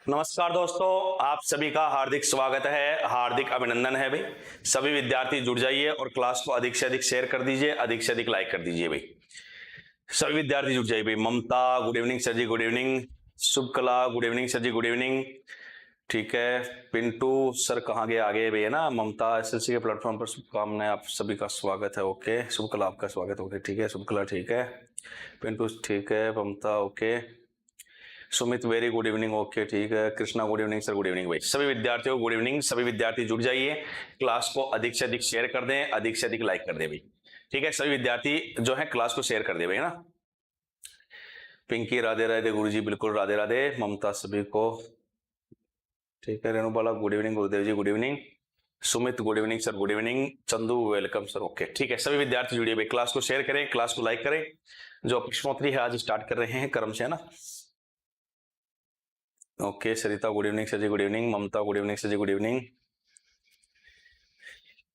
नमस्कार दोस्तों, आप सभी का हार्दिक स्वागत है, हार्दिक अभिनंदन है भाई। सभी विद्यार्थी जुड़ जाइए और क्लास को अधिक से अधिक शेयर कर दीजिए, अधिक से अधिक लाइक कर दीजिए भाई। सभी विद्यार्थी जुड़ जाइए भाई। ममता good evening sir ji, good evening. शुभ कला good evening sir ji, good evening. ठीक है, पिंटू सर कहाँ गए, आगे भैया ना। ममता एसएलसी के प्लेटफॉर्म पर शुभकामनाएं, आप सभी का स्वागत है। ओके, शुभ कला आपका स्वागत। ओके ठीक है, शुभ कला ठीक है, पिंटू ठीक है, Mamta okay, Sumit very good evening okay ठीक है, Krishna good evening sir, good evening भाई। सभी विद्यार्थियों को गुड इवनिंग। सभी विद्यार्थी जुड़ जाइए, क्लास को अधिक से अधिक शेयर कर दें, अधिक से अधिक लाइक कर दें भाई। ठीक है, सभी विद्यार्थी जो है क्लास को शेयर कर दे भाई ना। पिंकी राधे राधे गुरुजी, बिल्कुल राधे राधे। ममता सभी को ठीक है। Renubala good evening, Gurudev ji good evening. Sumit good evening sir, good evening. Chandu welcome sir okay ठीक है। सभी विद्यार्थी जुड़िए भाई, क्लास को शेयर करें, क्लास को लाइक करें। जो प्रश्नोत्तरी है आज स्टार्ट कर रहे हैं कर्म से, है ना। ओके, सरिता good evening sir ji, good evening. ममता good evening sir ji, good evening.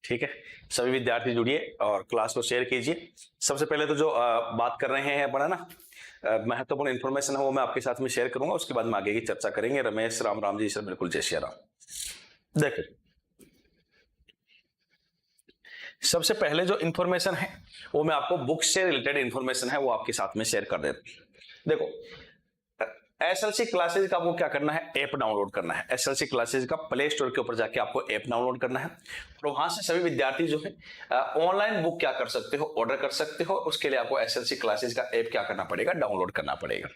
ठीक है, सभी विद्यार्थी जुड़िए और क्लास को शेयर कीजिए। सबसे पहले तो जो बात कर रहे हैं अपन, है ना, महत्वपूर्ण इंफॉर्मेशन है वो मैं आपके साथ में शेयर करूंगा, उसके बाद में आगे की चर्चा करेंगे। रमेश राम राम जी सर, बिल्कुल जय श्री राम। देखिए, सबसे पहले जो इंफॉर्मेशन है वो मैं आपको बुक से रिलेटेड इंफॉर्मेशन है वो आपके साथ में शेयर कर देता हूं। देखो, एसएलसी क्लासेज का आपको क्या करना है, ऐप डाउनलोड करना है। एसएलसी क्लासेज का प्ले स्टोर के ऊपर जाके आपको ऐप डाउनलोड करना है और वहां से सभी विद्यार्थी जो है ऑनलाइन बुक क्या कर सकते हो, ऑर्डर कर सकते हो। उसके लिए आपको एसएलसी क्लासेज का ऐप क्या करना पड़ेगा, डाउनलोड करना पड़ेगा।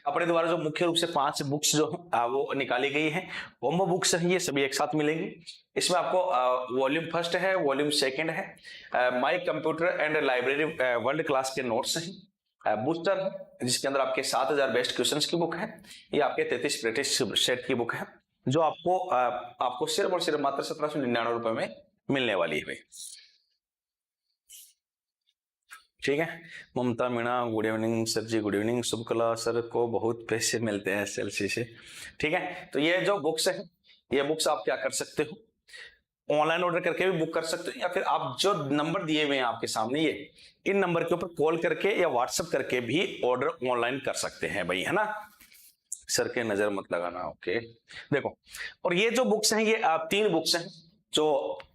अपने द्वारा जो मुख्य रूप से 5 बुक्स जो है वो निकाली गई है, कॉम्बो बुक्स है, ये सभी एक साथ मिलेंगी। इसमें आपको वॉल्यूम फर्स्ट है, वॉल्यूम सेकंड है, my computer and library world class के नोट्स हैं, बूस्टर है जिसके अंदर आपके 7000 बेस्ट क्वेश्चंस की बुक है, ये आपके 33 प्रैक्टिस सेट की बुक है जो आपको सिर्फ और सिर्फ मात्र 1799 रुपए में मिलने वाली है भाई। ठीक है, ममता Meena good evening sir ji, good evening. Shubhakala sir को बहुत पैसे मिलते हैं एसएलसी से। ठीक है, तो ये जो बुक्स है, ये बुक्स आप क्या कर सकते हो, ऑनलाइन ऑर्डर करके भी बुक कर सकते हो, या फिर आप जो नंबर दिए हुए हैं आपके सामने, ये इन नंबर के ऊपर कॉल करके या व्हाट्सएप करके भी ऑर्डर ऑनलाइन कर सकते हैं भाई, है ना। सर के नजर मत लगाना ओके। देखो, और ये जो बुक्स हैं, ये 3 बुक्स हैं जो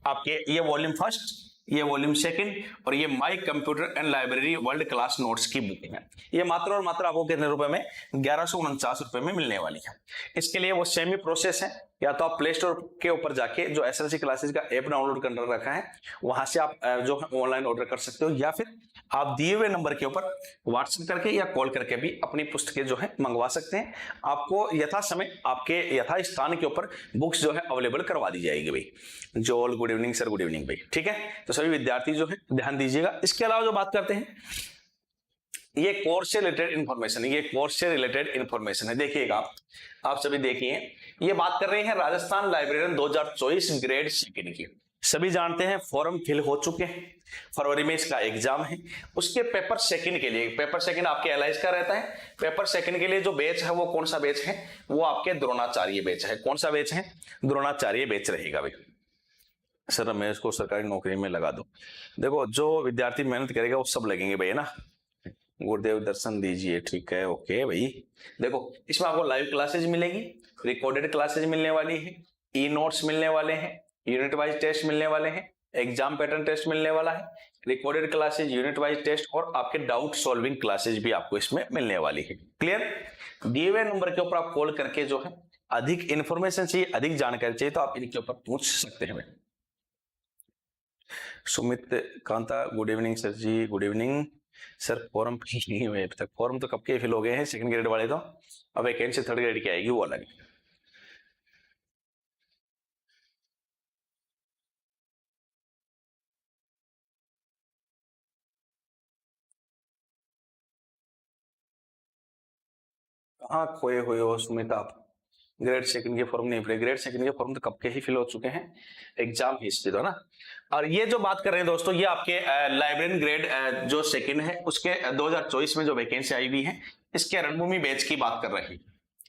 आपके, ये वॉल्यूम फर्स्ट, ये वॉल्यूम सेकंड और ये my computer and library world class notes की बुक है। ये मात्र और मात्र आपको कितने रुपए में, 1149 रुपए में मिलने वाली है। इसके लिए वो सेमी प्रोसेस है, या तो आप प्ले स्टोर के ऊपर जाके जो एसएलसी क्लासेस का ऐप डाउनलोड कर रखा है वहां से आप जो है ऑनलाइन ऑर्डर कर सकते हो, या फिर आप दिए हुए नंबर के ऊपर व्हाट्सएप करके या कॉल करके भी अपनी पुस्तकें जो है मंगवा सकते हैं। आपको यथा समय आपके यथा स्थान के ऊपर बुक्स जो है अवेलेबल करवा दी जाएगी भाई। जोल good evening sir, good evening भाई। ठीक है, तो सभी विद्यार्थी जो है ध्यान दीजिएगा। इसके अलावा जो बात करते हैं, ये कोर्स से रिलेटेड इंफॉर्मेशन है, ये कोर्स से रिलेटेड इंफॉर्मेशन है। देखिएगा, आप सभी देखिए, ये बात कर रहे हैं राजस्थान लाइब्रेरियन 2024 ग्रेड सेकंड की। सभी जानते हैं फॉर्म फिल हो चुके हैं, फरवरी में इसका एग्जाम है। उसके पेपर सेकंड के लिए, पेपर सेकंड आपके एलाइज का रहता है, पेपर सेकंड के लिए जो बैच है वो कौन सा बैच है, वो आपके द्रोणाचार्य बैच है। कौन सा बैच है, द्रोणाचार्य बैच रहेगा भाई। सर रमेश को सरकारी नौकरी में लगा दो। देखो, जो विद्यार्थी मेहनत करेगा वो सब लगेंगे भाई, है ना। गुरुदेव दर्शन दीजिए, ठीक है ओके भाई। देखो, इसमें आपको लाइव क्लासेज मिलेगी, रिकॉर्डेड क्लासेज मिलने वाली है, ई नोट्स मिलने वाले हैं, यूनिट वाइज टेस्ट मिलने वाले हैं, एग्जाम पैटर्न टेस्ट मिलने वाला है, recorded classes, unit wise test और आपके डाउट सॉल्विंग क्लासेज भी आपको इसमें मिलने वाली है। क्लियर, दिए हुए नंबर के ऊपर आप कॉल करके जो है अधिक इंफॉर्मेशन चाहिए, अधिक जानकारी चाहिए तो आप इनके ऊपर पूछ सकते हैं। Sumit Kanta good evening sir ji, good evening. Sir form fill नहीं हुए अभी तक, फॉर्म तो कब के फिल हो गए हैं सेकंड ग्रेड वाले, तो अब वैकेंसी थर्ड ग्रेड की आएगी, वो अलग। कहाँ खोए हुए हो सुमित आप, ग्रेड सेकंड के फॉर्म नहीं फिले, ग्रेड सेकंड के फॉर्म तो कब के ही फिल हो चुके हैं, एग्जाम हिस्ट्री तो ना। और ये जो बात कर रहे हैं दोस्तों, ये आपके लाइब्रेरियन ग्रेड जो सेकंड है उसके 2024 में जो वैकेंसी आई हुई है, इसके रणभूमि बैच की बात कर रहे हैं।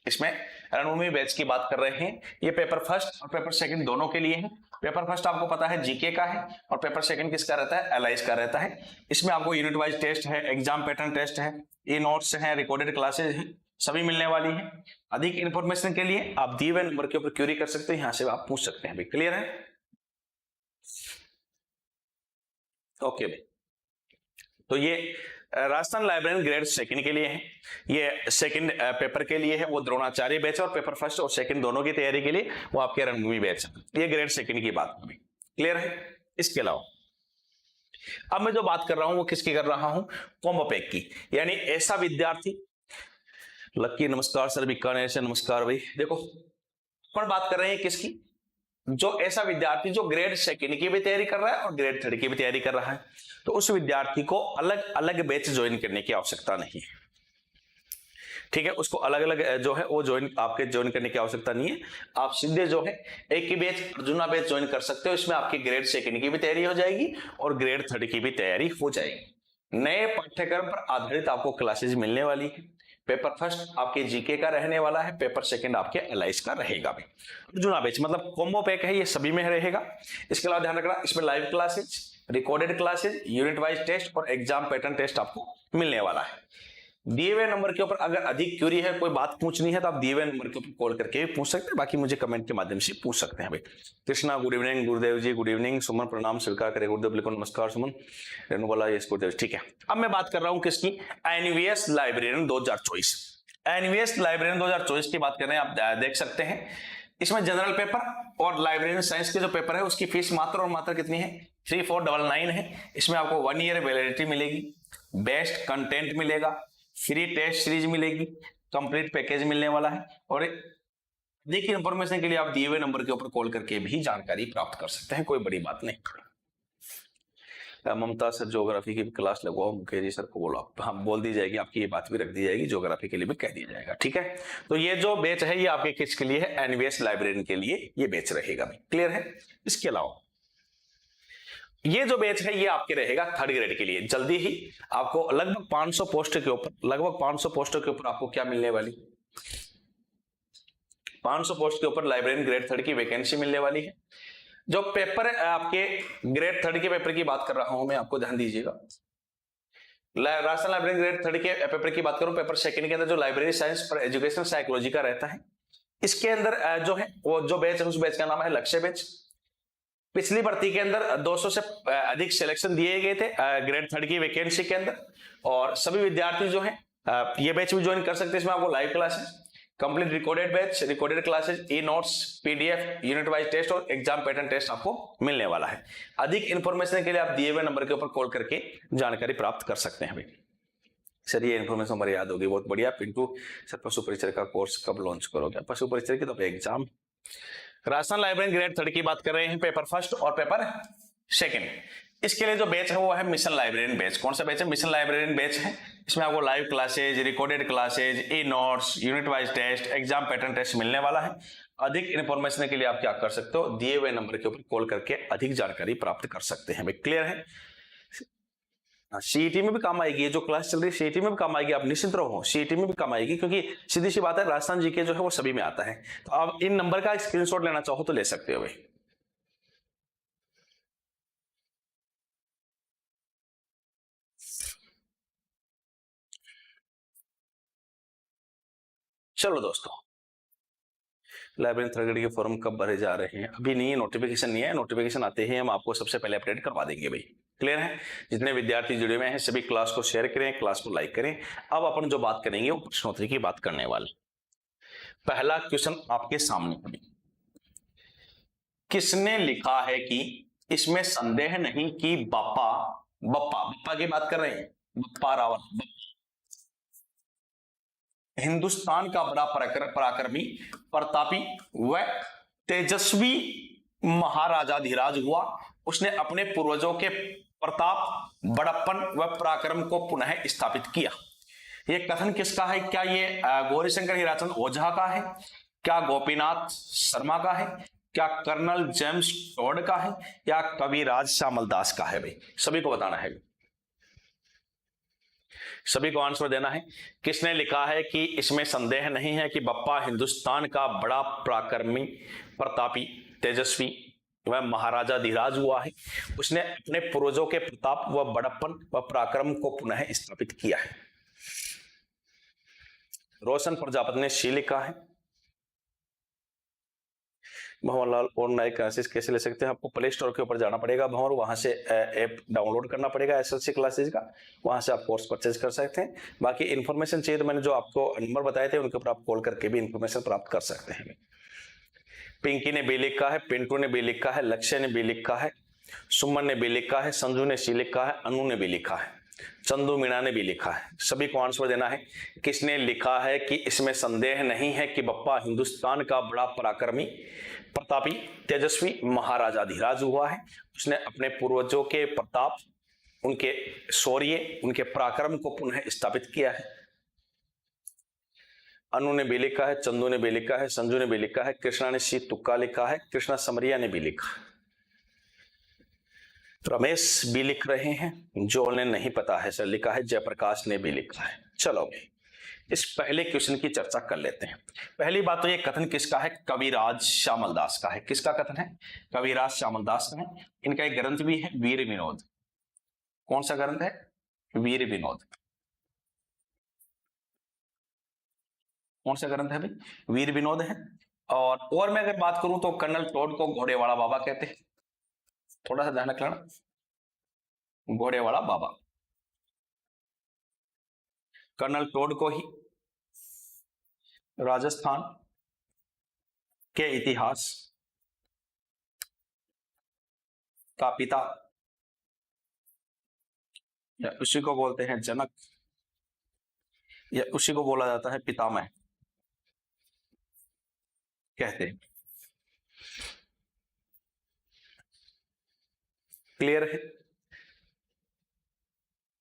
इसमें रणभूमि बैच की बात कर रहे हैं। ये पेपर फर्स्ट और पेपर सेकंड दोनों के लिए है। पेपर फर्स्ट आपको पता है जीके का है और पेपर सेकंड किसका रहता है, एलाइज का रहता है। इसमें आपको यूनिट वाइज टेस्ट है, एग्जाम पैटर्न टेस्ट है, ये नोट्स हैं, रिकॉर्डेड क्लासेज हैं, सभी मिलने वाली है। अधिक इंफॉर्मेशन के लिए आप दिए हुए नंबर के ऊपर क्वेरी कर सकते हैं, यहां से आप पूछ सकते हैं भाई। क्लियर है? ओके भाई, तो ये राजस्थान लाइब्रेरियन ग्रेड सेकंड के लिए है, ये सेकंड पेपर के लिए है, वो द्रोणाचार्य बैच है, और पेपर फर्स्ट और सेकंड दोनों की तैयारी के लिए वो आपके रंगभूमि बैच है। ये ग्रेड सेकंड की बात है। क्लियर है? इसके अलावा अब मैं जो बात कर रहा हूं वो किसकी कर रहा हूं? कॉम्बो पैक की, यानी ऐसा विद्यार्थी, लक्की नमस्कार सर, बीकानेर से नमस्कार भाई। देखो अपन बात कर रहे हैं किसकी? जो ऐसा विद्यार्थी जो ग्रेड सेकंड की भी तैयारी कर रहा है और ग्रेड थर्ड की भी तैयारी कर रहा है, तो उस विद्यार्थी को अलग अलग बैच ज्वाइन करने की आवश्यकता नहीं है। ठीक है, उसको अलग अलग जो है वो ज्वाइन करने की आवश्यकता नहीं है। आप सीधे जो है एक ही बैच, अर्जुना बैच ज्वाइन कर सकते हो। इसमें आपकी ग्रेड सेकंड की भी तैयारी हो जाएगी और ग्रेड थर्ड की भी तैयारी हो जाएगी। नए पाठ्यक्रम पर आधारित आपको क्लासेस मिलने वाली है। पेपर फर्स्ट आपके जीके का रहने वाला है, पेपर सेकंड आपके एलाइस का रहेगा भी। अर्जुना बैच मतलब कॉम्बो पैक है, ये सभी में रहेगा। इसके अलावा ध्यान रखना, इसमें live classes, recorded classes, unit wise test और एग्जाम पैटर्न टेस्ट आपको मिलने वाला है। दिए हुए नंबर के ऊपर अगर अधिक क्यूरी है, कोई बात पूछनी है, तो आप दिए हुए नंबर के ऊपर कॉल करके भी पूछ सकते हैं, बाकी मुझे कमेंट के माध्यम से पूछ सकते हैं भाई। Krishna good evening, Gurudev ji good evening, सुमन प्रणाम स्वीकार करें, गुरुदेव लिखो नमस्कार सुमन, रेणुबाला यस गुरुदेव। ठीक है, अब मैं बात कर रहा हूं किसकी? NVS librarian 2024। एनवीएस लाइब्रेरियन 2024 की बात कर रहे हैं, आप देख सकते हैं। इसमें जनरल पेपर और लाइब्रेरियन साइंस के जो पेपर है उसकी फीस मात्र और मात्र कितनी है? 3499 है। इसमें आपको 1 ईयर वैलिडिटी मिलेगी, बेस्ट कंटेंट मिलेगा, फ्री टेस्ट सीरीज मिलेगी, कंप्लीट पैकेज मिलने वाला है। और देखिए इंफॉर्मेशन के लिए आप दिए हुए नंबर के ऊपर कॉल करके भी जानकारी प्राप्त कर सकते हैं, कोई बड़ी बात नहीं। ममता सर ज्योग्राफी की क्लास लगवाओ, मुकेश जी सर को बोलो, हम बोल दी जाएगी, आपकी ये बात भी रख दी जाएगी, ज्योग्राफी के लिए भी कह दिया जाएगा। ठीक है, तो ये जो बैच है ये आपके किसके लिए है? एनवीएस लाइब्रेरियन के लिए ये बैच रहेगा। क्लियर है? इसके अलावा ये जो बैच है ये आपके रहेगा थर्ड ग्रेड के लिए। जल्दी ही आपको लगभग 500 पोस्ट के ऊपर आपको क्या मिलने वाली? 500 पोस्ट के ऊपर लाइब्रेरियन ग्रेड थर्ड की वैकेंसी मिलने वाली है। जो पेपर है आपके ग्रेड थर्ड के पेपर की बात कर रहा हूं मैं, आपको ध्यान दीजिएगा। राजस्थान लाइब्रेरियन ग्रेड थर्ड के पेपर की बात करूं, पेपर सेकंड के अंदर जो लाइब्रेरी साइंस पर एजुकेशन साइकोलॉजी का रहता है, इसके अंदर जो है वो जो बैच है उस बैच का नाम है लक्ष्य बैच। पिछली भर्ती के अंदर 200 से अधिक सिलेक्शन दिए गए थे ग्रेड थर्ड की वैकेंसी के अंदर, और सभी विद्यार्थी जो है ये बैच भी ज्वाइन कर सकते हैं। इसमें आपको live classes, complete recorded batch, recorded classes, e notes, PDF, unit wise test और एग्जाम पैटर्न टेस्ट आपको मिलने वाला है। अधिक इंफॉर्मेशन के लिए आप दिए हुए नंबर के ऊपर कॉल करके जानकारी प्राप्त कर सकते हैं भाई। सर ये इन्फॉर्मेशन हमारी याद होगी, बहुत बढ़िया। पिंटू सर पशु परिचय का कोर्स कब लॉन्च करोगे? पशु परिचय की तो exam. Rajasthan librarian grade third की बात कर रहे हैं, पेपर फर्स्ट और पेपर सेकंड। इसके लिए जो बैच है वो है मिशन लाइब्रेरियन बैच। कौन सा बैच है? मिशन लाइब्रेरियन बैच है। इसमें आपको live classes, recorded classes, e notes, unit wise test, exam pattern test मिलने वाला है। अधिक इंफॉर्मेशन के लिए आप क्या कर सकते हो? दिए हुए नंबर के ऊपर कॉल करके अधिक जानकारी प्राप्त कर सकते हैं भाई। क्लियर है? सीईटी में भी काम आएगी, ये जो क्लास चल रही है सीईटी में भी काम आएगी, आप निश्चिंत रहो, सीईटी में भी काम आएगी, क्योंकि सीधी सी बात है राजस्थान जीके जो है वो सभी में आता है। तो आप इन नंबर का स्क्रीनशॉट लेना चाहो तो ले सकते हो भाई। चलो दोस्तों, लाइब्रेरियन थर्ड ग्रेड के फॉर्म कब भरे जा रहे हैं? अभी नहीं है, नोटिफिकेशन नहीं है। नोटिफिकेशन आते ही हम आपको सबसे पहले अपडेट करवा देंगे भाई। क्लियर है? जितने विद्यार्थी जुड़े हुए हैं सभी क्लास को शेयर करें, क्लास को लाइक करें। अब अपन जो बात करेंगे वो प्रश्नोत्तरी की बात करने वाले। पहला क्वेश्चन आपके सामने अभी, किसने लिखा है कि इसमें संदेह नहीं कि बप्पा की बात कर रहे हैं, बप्पा रावल हिंदुस्तान का बड़ा पराक्रमी, प्रतापी व तेजस्वी महाराजाधिराज हुआ। उसने अपने पूर्वजों के प्रताप, बड़प्पन व पराक्रम को पुनः स्थापित किया। यह कथन किसका है? क्या ये गौरीशंकर हीराचंद ओझा का है? क्या गोपीनाथ शर्मा का है? क्या कर्नल जेम्स टॉड का है? या कविराज श्यामल दास का है? भाई सभी को बताना है, सभी को आंसर देना है। किसने लिखा है कि इसमें संदेह नहीं है कि बप्पा हिंदुस्तान का बड़ा पराक्रमी, प्रतापी, तेजस्वी वह महाराजाधिराज हुआ है। उसने अपने पूर्वजों के प्रताप व बड़प्पन व पराक्रम को पुनः स्थापित किया है। रोशन प्रजापति ने सी लिखा है। भंवरलाल और नायक क्लासेस कैसे ले सकते हैं? आपको प्ले स्टोर के ऊपर जाना पड़ेगा भंवर, वहां से ऐप डाउनलोड करना पड़ेगा एसएलसी क्लासेस का, वहां से आप कोर्स परचेज कर सकते हैं। बाकी इन्फॉर्मेशन चाहिए तो मैंने जो आपको नंबर बताए थे उनके ऊपर आप कॉल करके भी इन्फॉर्मेशन प्राप्त कर सकते हैं। पिंकी ने बी लिखा है, पिंटू ने बी लिखा है, लक्ष्य ने बी लिखा है, सुमन ने बी लिखा है, संजू ने सी लिखा है, अनु ने बी लिखा है, चंदू मीणा ने भी लिखा है। सभी को आंसर देना है। किसने लिखा है कि इसमें संदेह नहीं है कि बप्पा हिंदुस्तान का बड़ा पराक्रमी, प्रतापी, तेजस्वी महाराजाधिराज हुआ है। उसने अपने पूर्वजों के प्रताप, उनके शौर्य, उनके पराक्रम को पुनः स्थापित किया है। अनु ने भी लिखा है, चंदू ने भी लिखा है, संजू ने भी लिखा है, कृष्णा ने सी तुक्का लिखा है, कृष्णा समरिया ने भी लिखा है, रमेश भी लिख रहे हैं, जो ने नहीं पता है सर लिखा है, जयप्रकाश ने भी लिखा है। चलो भाई इस पहले क्वेश्चन की चर्चा कर लेते हैं। पहली बात तो ये कथन किसका है? कविराज श्यामल दास का है। किसका कथन है? कविराज श्यामल दास का है। इनका एक ग्रंथ भी है वीर विनोद। कौन सा ग्रंथ है? वीर विनोद। कौन सा ग्रंथ है भाई? वीर विनोद है। और मैं अगर बात करूं तो कर्नल टोड को घोड़ेवाला बाबा कहते हैं। थोड़ा सा ध्यान रखना, घोड़ेवाला बाबा। कर्नल टोड को ही राजस्थान के इतिहास का पिता, या उसी को बोलते हैं जनक, या उसी को बोला जाता है पितामह कहते हैं। क्लियर है?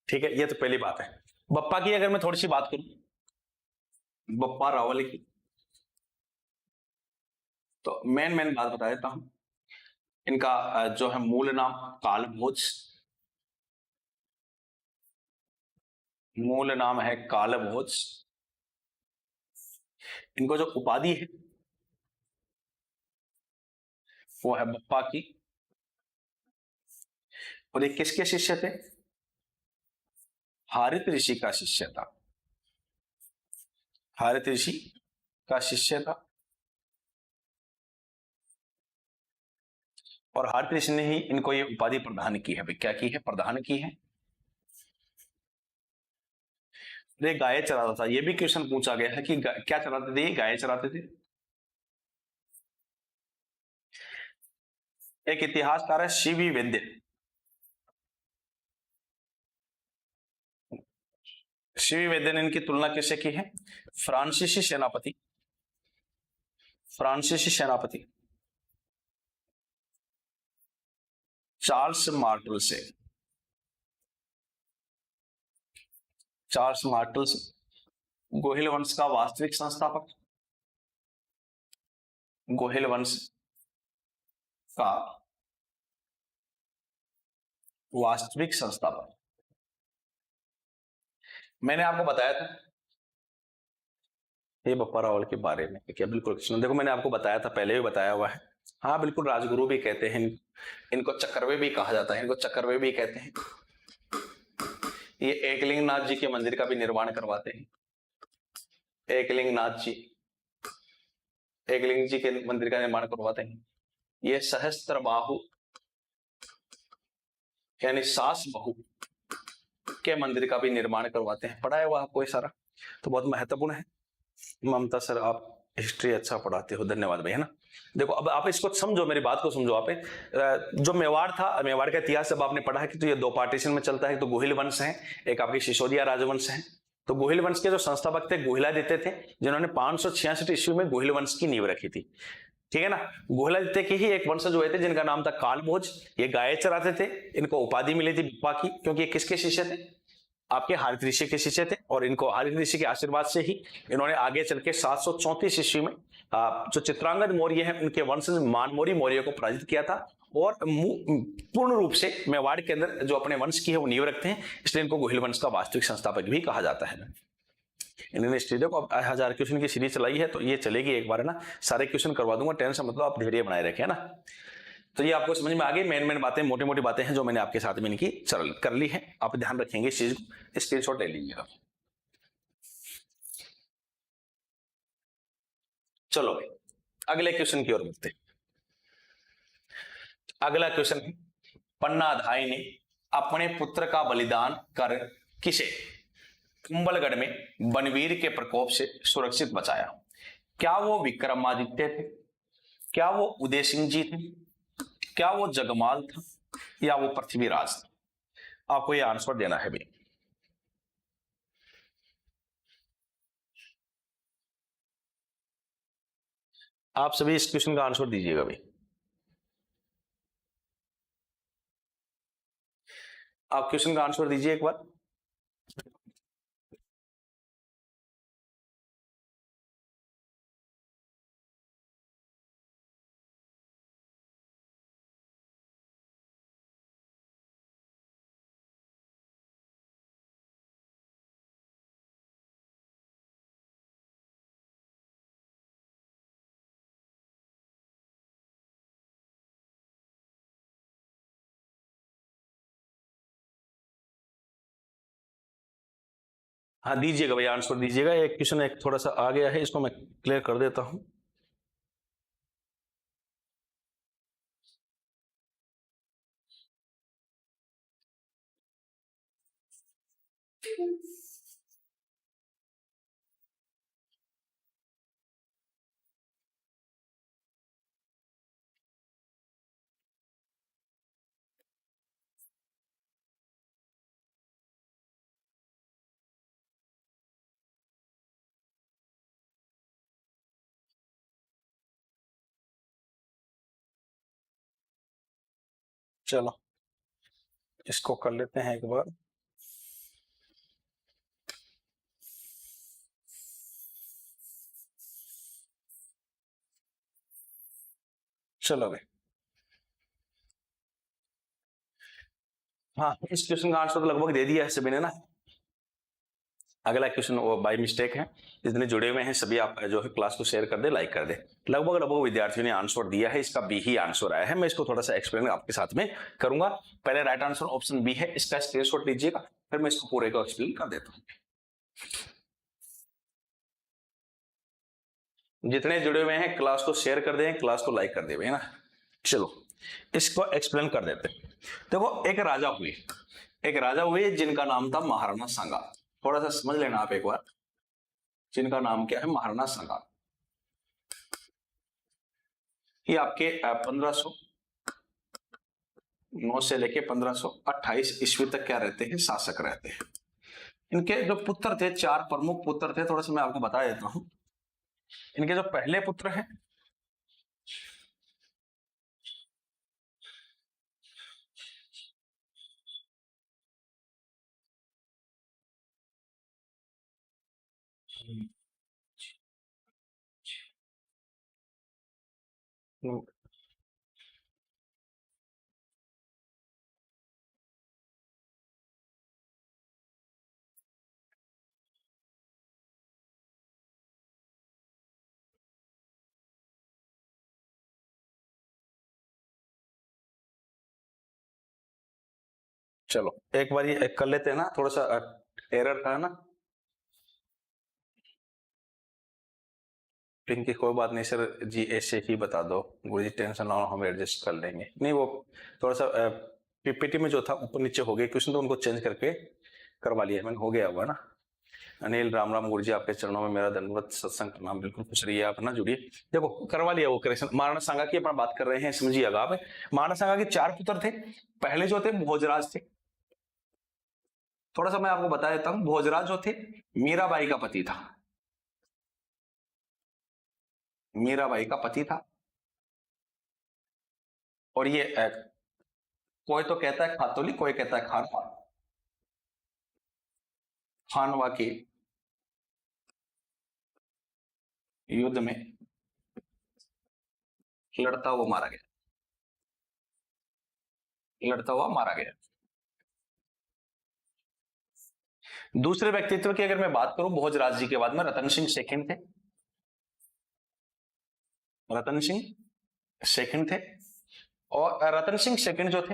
ठीक है, ये तो पहली बात है। बप्पा की अगर मैं थोड़ी सी बात करूं, बप्पा रावल की, तो मेन बात बता देता हूं। इनका जो है मूल नाम कालभोज, मूल नाम है कालभोज। इनको जो उपाधि है वो है बप्पा की। और ये किसके शिष्य थे? हारित ऋषि का शिष्य था। हारित ऋषि का शिष्य था और हारित ऋषि ने ही इनको ये उपाधि प्रदान की है। क्या की है? प्रदान की है। ये गाय चराता था। ये भी क्वेश्चन पूछा गया है कि क्या चराते थे? गाय चराते थे। एक इतिहासकार है सीवी वैद्य। सीवी वैद्य ने इनकी तुलना किससे की है? फ्रांसीसी सेनापति, फ्रांसीसी सेनापति चार्ल्स मार्टल से। चार्ल्स मार्टल से, गोहिल वंश का वास्तविक संस्थापक, गोहिल वंश का वास्तविक संस्थापक। मैंने आपको बताया था ये बप्पा रावल के बारे में क्या? बिल्कुल कृष्ण, देखो मैंने आपको बताया था, पहले भी बताया हुआ है। हाँ बिल्कुल, राजगुरु भी कहते हैं इनको, चक्रवे भी कहा जाता है, इनको चक्रवे भी कहते हैं। ये एकलिंग नाथ जी के मंदिर का भी निर्माण करवाते हैं। एकलिंग नाथ जी, एकलिंग जी के मंदिर का निर्माण करवाते हैं। ये सहस्त्र बाहु यानी सास बहू के मंदिर का भी निर्माण करवाते हैं। पढ़ा है हुआ आपको ये सारा, तो बहुत महत्वपूर्ण है। ममता सर आप हिस्ट्री अच्छा पढ़ाते हो, धन्यवाद भाई, है ना। देखो अब आप इसको समझो, मेरी बात को समझो। आप जो मेवाड़ था, मेवाड़ का इतिहास जब आपने पढ़ा है कि तो ये दो पार्टीशन में चलता है। तो गोहिल वंश है, एक आपकी सिसोदिया राजवंश है। तो गोहिल वंश के जो संस्थापक थे गोहिलादित्य थे, जिन्होंने 566 ईस्वी में गोहिल वंश की नींव रखी थी। ठीक है ना। गोहिलादित्य के ही एक वंशज हुए थे जिनका नाम था कालभोज। ये गाय चराते थे। इनको उपाधि मिली थी बप्पा की, क्योंकि ये किसके शिष्य थे? आपके हारित ऋषि के शिष्य थे। और इनको हारित ऋषि के आशीर्वाद से ही इन्होंने आगे चल के 734 ईस्वी में जो चित्रांगद मौर्य है उनके वंशज मानमोरी मौर्य को पराजित किया था। और पूर्ण रूप से मेवाड़ के अंदर जो अपने वंश की है वो नींव रखते हैं, इसलिए इनको गोहिल वंश का वास्तविक संस्थापक भी कहा जाता है। इन्होंने स्टूडियो को 1000 क्वेश्चन की सीरीज चलाई है, तो ये चलेगी एक बार, है ना। सारे क्वेश्चन करवा दूंगा, टेंशन मतलब आप धैर्य बनाए रखें, है ना। तो ये आपको समझ में आ गई। मेन बातें, मोटी मोटी बातें हैं जो मैंने आपके साथ में इनकी कर ली है। आप ध्यान रखेंगे इस चीज को, स्क्रीनशॉट ले लीजिएगा। चलो भाई अगले क्वेश्चन की ओर बढ़ते हैं। अगला क्वेश्चन है, पन्नाधाय ने अपने पुत्र का बलिदान कर किसे कुंभलगढ़ में बनवीर के प्रकोप से सुरक्षित बचाया? क्या वो विक्रमादित्य थे, क्या वो उदय सिंह जी थे, क्या वो जगमाल था, या वो पृथ्वीराज था? आपको ये आंसर देना है भाई। आप सभी इस क्वेश्चन का आंसर दीजिएगा भाई। आप क्वेश्चन का आंसर दीजिए एक बार। हाँ दीजिएगा भाई, आंसर दीजिएगा। एक क्वेश्चन एक थोड़ा सा आ गया है, इसको मैं क्लियर कर देता हूं। चलो इसको कर लेते हैं एक बार। चलो भाई, हाँ इस क्वेश्चन का आंसर तो लगभग दे दिया है सभी ने ना। अगला क्वेश्चन वो बाय मिस्टेक है, जितने जुड़े हुए हैं सभी आप जो है क्लास को शेयर कर दे, लाइक कर दे। लगभग विद्यार्थियों ने आंसर दिया है, इसका बी ही आंसर आया है। मैं इसको थोड़ा सा एक्सप्लेन आपके साथ में करूंगा। पहले राइट आंसर ऑप्शन बी है, इसका स्क्रीनशॉट लीजिएगा, फिर मैं इसको पूरे को एक्सप्लेन कर देता हूँ। जितने जुड़े हुए हैं क्लास को शेयर कर दें, क्लास को लाइक कर दे ना। चलो इसको एक्सप्लेन कर देते हैं। देखो एक राजा हुए जिनका नाम था महाराणा सांगा। थोड़ा सा समझ लेना आप एक बार, जिनका नाम क्या है, महाराणा सांगा। ये आपके 1509 से लेके 1528 ईस्वी तक क्या रहते हैं, शासक रहते हैं। इनके जो पुत्र थे, 4 प्रमुख पुत्र थे, थोड़ा सा मैं आपको बता देता हूं। इनके जो पहले पुत्र हैं, चलो एक बार ये कर लेते हैं ना, थोड़ा सा एरर था ना। पिंकी कोई बात नहीं सर जी, ऐसे ही बता दो गुरु जी, टेंशन ना लो, हम एडजस्ट कर लेंगे। नहीं वो थोड़ा सा पीपीटी में जो था ऊपर नीचे हो गया क्वेश्चन, तो उनको चेंज करके करवा लिया मैंने, हो गया हुआ ना। अनिल राम राम गुरु जी, आपके चरणों में मेरा दंडवत सत्संग प्रणाम। बिल्कुल खुश रहिए आप ना, जुड़िए। देखो करवा लिया वो करेक्शन। महाराणा सांगा की अपन बात कर रहे हैं, समझिएगा आप। महाराणा सांगा के 4 पुत्र थे। पहले जो थे भोजराज थे। थोड़ा सा मैं आपको बता देता हूं, भोजराज जो थे मीराबाई का पति था। मीराबाई का पति था। और ये कोई तो कहता है खातोली, कोई कहता है खानवा। खानवा के युद्ध में लड़ता हुआ मारा गया, लड़ता हुआ मारा गया। दूसरे व्यक्तित्व की अगर मैं बात करूं भोजराज जी के बाद में, रतन सिंह सेकंड थे। रतन सिंह सेकंड थे। और रतन सिंह सेकंड जो थे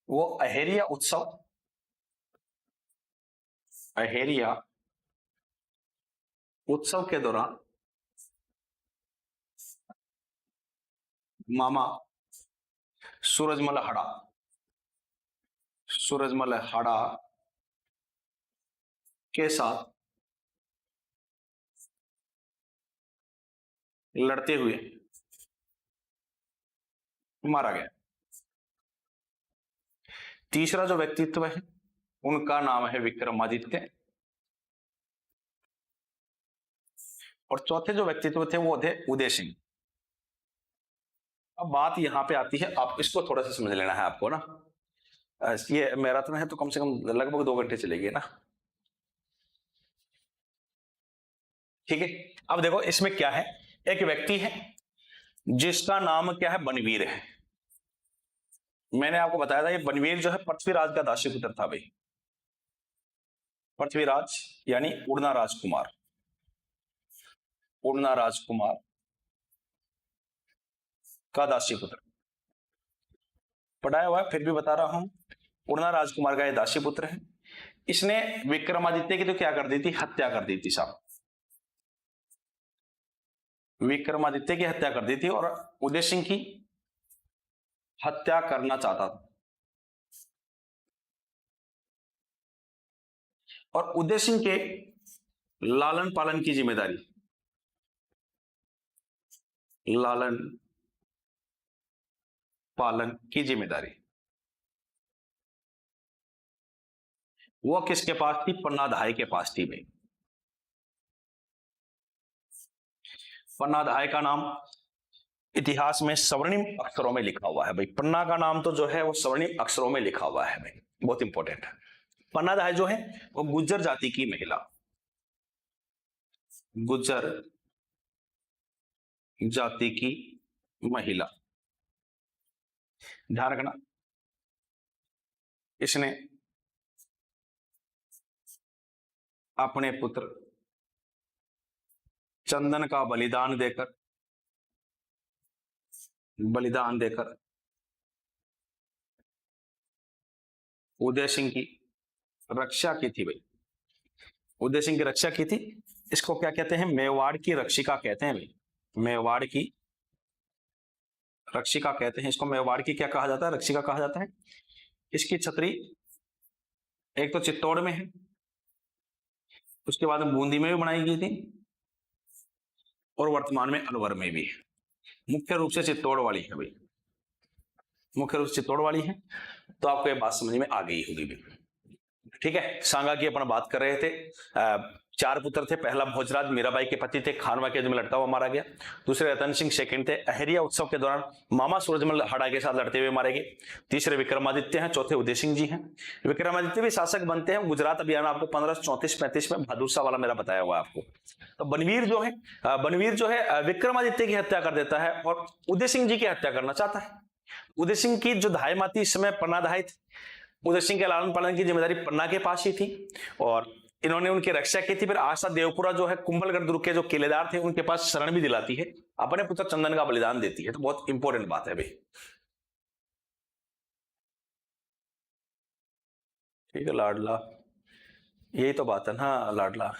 वो अहेरिया उत्सव, अहेरिया उत्सव के दौरान मामा सूरजमल हाड़ा, सूरजमल हाड़ा के साथ लड़ते हुए मारा गया। तीसरा जो व्यक्तित्व है उनका नाम है विक्रमादित्य, और चौथे जो व्यक्तित्व थे वो थे उदय सिंह। अब बात यहां पे आती है, आप इसको थोड़ा सा समझ लेना है आपको ना। ये मैराथन है तो कम से कम लगभग 2 घंटे चलेगी ना, ठीक है। अब देखो इसमें क्या है, एक व्यक्ति है जिसका नाम क्या है, बनवीर है। मैंने आपको बताया था ये बनवीर जो है पृथ्वीराज का दासी पुत्र था भाई, पृथ्वीराज यानी उड़ना राजकुमार, उड़ना राजकुमार का दासी पुत्र। पढ़ाया हुआ है फिर भी बता रहा हूं, उड़ना राजकुमार का ये दासी पुत्र है। इसने विक्रमादित्य की तो क्या कर दी थी, हत्या कर दी थी साहब, विक्रमादित्य की हत्या कर दी थी और उदय सिंह की हत्या करना चाहता था। और उदय सिंह के लालन पालन की जिम्मेदारी, लालन पालन की जिम्मेदारी वो किसके पास थी, पन्नाधाय के पास थी भाई। पन्नाधाय का नाम इतिहास में स्वर्णिम अक्षरों में लिखा हुआ है भाई, पन्ना का नाम तो जो है वो स्वर्णिम अक्षरों में लिखा हुआ है भाई, बहुत इंपॉर्टेंट है। पन्नाधाय जो है वो गुज्जर जाति की महिला, गुज्जर जाति की महिला, ध्यान रखना। इसने अपने पुत्र चंदन का बलिदान देकर उदय सिंह की रक्षा की थी भाई, उदय सिंह की रक्षा की थी। इसको क्या कहते हैं, मेवाड़ की रक्षिका कहते हैं भाई, मेवाड़ की रक्षिका कहते हैं इसको। मेवाड़ की क्या कहा जाता है, रक्षिका कहा जाता है। इसकी छतरी एक तो चित्तौड़ में है, उसके बाद बूंदी में भी बनाई गई थी और वर्तमान में अलवर में भी है। मुख्य रूप से चित्तौड़ वाली है भाई, मुख्य रूप से चित्तौड़ वाली है। तो आपको ये बात समझ में आ गई होगी भी, ठीक है। सांगा की अपन बात कर रहे थे। 4 पुत्र थे, पहला भोजराज मीराबाई के पति थे, खानवा के युद्ध में लड़ता हुआ मारा गया। दूसरे रतन सिंह सेकंड थे, अहरिया उत्सव के दौरान मामा सूरजमल हाड़ा के साथ लड़ते हुए मारे गए। तीसरे विक्रमादित्य हैं, चौथे उदय सिंह जी हैं। विक्रमादित्य भी शासक बनते हैं, गुजरात अभियान आपको 1534-35 में बहादुर शाह वाला मेरा बताया हुआ आपको। तो बनवीर जो है विक्रमादित्य की हत्या कर देता है और उदय सिंह जी की हत्या करना चाहता है। उदय सिंह की जो धायमाती इस समय पन्नाधाय थे, उदय सिंह के लालन पालन की जिम्मेदारी पन्ना के पास ही थी और इन्होंने उनकी रक्षा की थी। फिर आशा देवपुरा जो है कुंभलगढ़ दुर्ग के जो किलेदार थे उनके पास शरण भी दिलाती है, अपने पुत्र चंदन का बलिदान देती है। तो बहुत इंपॉर्टेंट बात है भाई, ठीक है। लाडला, यही तो बात है ना, लाडला।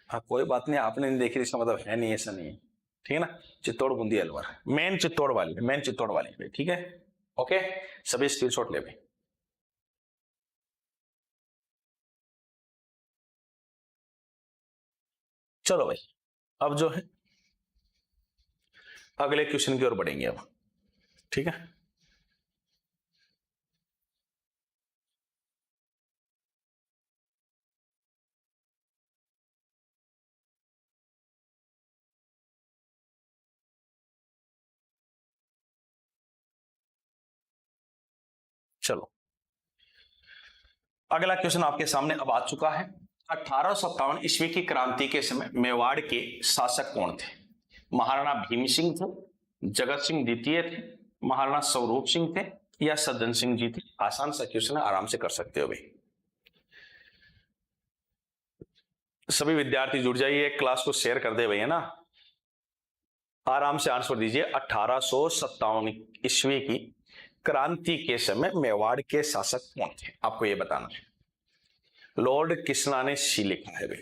हाँ कोई बात नहीं, आपने नहीं देखी इसका मतलब है नहीं, ऐसा नहीं है, ठीक है ना। चित्तौड़ बूंदी अलवर मेन चित्तौड़ वाली, ठीक है। ओके, सभी स्क्रीनशॉट ले भाई। चलो भाई, अब जो है अगले क्वेश्चन की ओर बढ़ेंगे अब, ठीक है। चलो अगला क्वेश्चन आपके सामने अब आ चुका है। 1857 ईस्वी की क्रांति के समय मेवाड़ के शासक कौन थे? महाराणा भीम सिंह थे, जगत सिंह द्वितीय थे, महाराणा स्वरूप सिंह थे या सज्जन सिंह जी थे? आसान सा क्वेश्चन है, आराम से कर सकते हो भाई। सभी विद्यार्थी जुड़ जाइए, क्लास को शेयर कर दे भैया ना, आराम से आंसर दीजिए। 1857 ईस्वी की क्रांति के समय मेवाड़ के शासक कौन थे, आपको यह बताना है। लॉर्ड कृष्णा ने सी लिखा है भाई,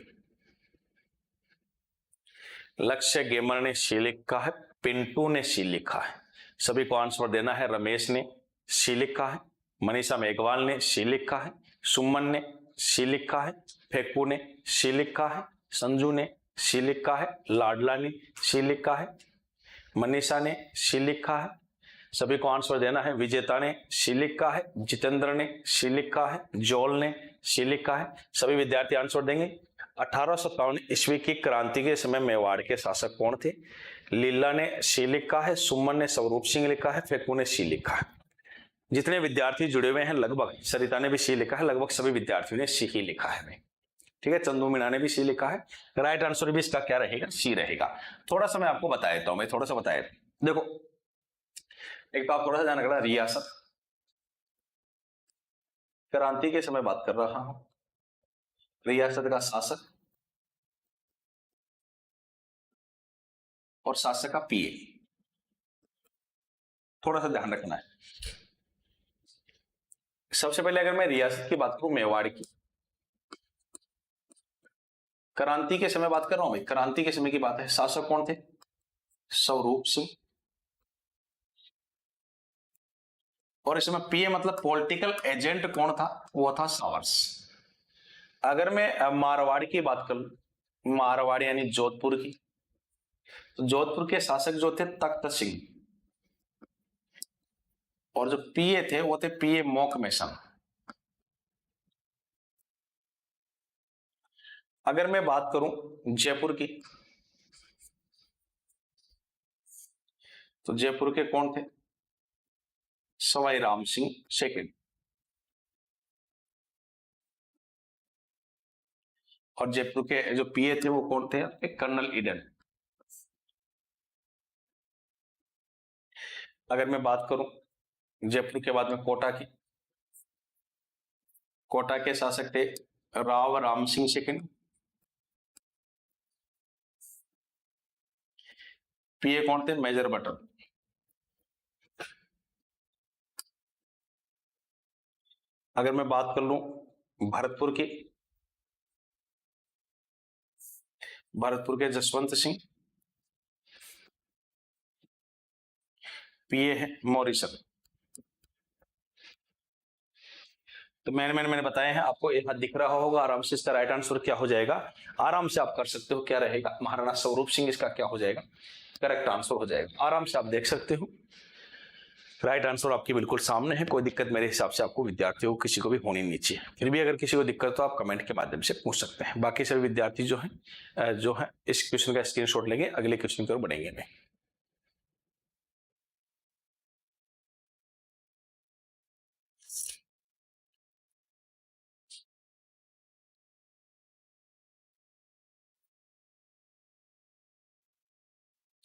लक्ष्य गेमर ने सी लिखा है, पिंटू ने सी लिखा है। सभी को आंसर देना है। रमेश ने सी लिखा है, मनीषा मेघवाल ने सी लिखा है, सुमन ने सी लिखा है, फेकू ने सी लिखा है, संजू ने सी लिखा है, लाडला ने सी लिखा है, मनीषा ने सी लिखा है। सभी को आंसर देना है। विजेता ने सी लिखा है, जितेंद्र ने सी लिखा है, जोल ने सी लिखा है। सभी विद्यार्थी आंसर देंगे। 1857 ईस्वी की क्रांति के समय मेवाड़ के शासक कौन थे? लीला ने सी लिखा है, सुमन ने स्वरूप सिंह लिखा है, फेकू ने सी लिखा है। जितने विद्यार्थी जुड़े हुए हैं लगभग, सरिता ने भी सी लिखा है, लगभग सभी विद्यार्थियों ने सी ही लिखा है। ठीक है, चंदू मीणा ने भी सी लिखा है। राइट आंसर भी इसका क्या रहेगा? सी रहेगा। थोड़ा सा मैं आपको बता देता हूं, मैं थोड़ा सा बताया। देखो, एक तो आप थोड़ा सा ध्यान रखना, रियासत क्रांति के समय बात कर रहा हूं, रियासत का शासक और शासक का पीए, थोड़ा सा ध्यान रखना है। सबसे पहले अगर मैं रियासत की बात करूं, मेवाड़ की, क्रांति के समय बात कर रहा हूं भाई, क्रांति के समय की बात है। शासक कौन थे? स्वरूप सिंह। और इसमें पीए मतलब पॉलिटिकल एजेंट कौन था? वो था सावर्स। अगर मैं मारवाड़ की बात करूं, मारवाड़ यानी जोधपुर की, तो जोधपुर के शासक जो थे तख्त सिंह, और जो पीए थे वो थे पीए मोकमेसन। अगर मैं बात करूं जयपुर की, तो जयपुर के कौन थे? सवाई राम सिंह सेकंड। और जयपुर के जो पीए थे वो कौन थे? Colonel Eden. अगर मैं बात करूं जयपुर के बाद में कोटा की, कोटा के शासक थे राव राम सिंह सेकंड। पीए कौन थे? Major Burton. अगर मैं बात कर लूं भरतपुर की, भरतपुर के जसवंत सिंह। पीए है मॉरिसन। तो मैंने बताया है आपको, यहाँ दिख रहा होगा आराम से। इसका राइट आंसर क्या हो जाएगा? आराम से आप कर सकते हो, क्या रहेगा? महाराणा स्वरूप सिंह इसका क्या हो जाएगा? करेक्ट आंसर हो जाएगा। आराम से आप देख सकते हो, राइट आंसर आपकी बिल्कुल सामने है। कोई दिक्कत मेरे हिसाब से आपको विद्यार्थियों को किसी को भी होनी नहीं चाहिए। फिर भी अगर किसी को दिक्कत तो आप कमेंट के माध्यम से पूछ सकते हैं। बाकी सभी विद्यार्थी जो है इस क्वेश्चन का स्क्रीनशॉट लेंगे, अगले क्वेश्चन की ओर बढ़ेंगे नहीं।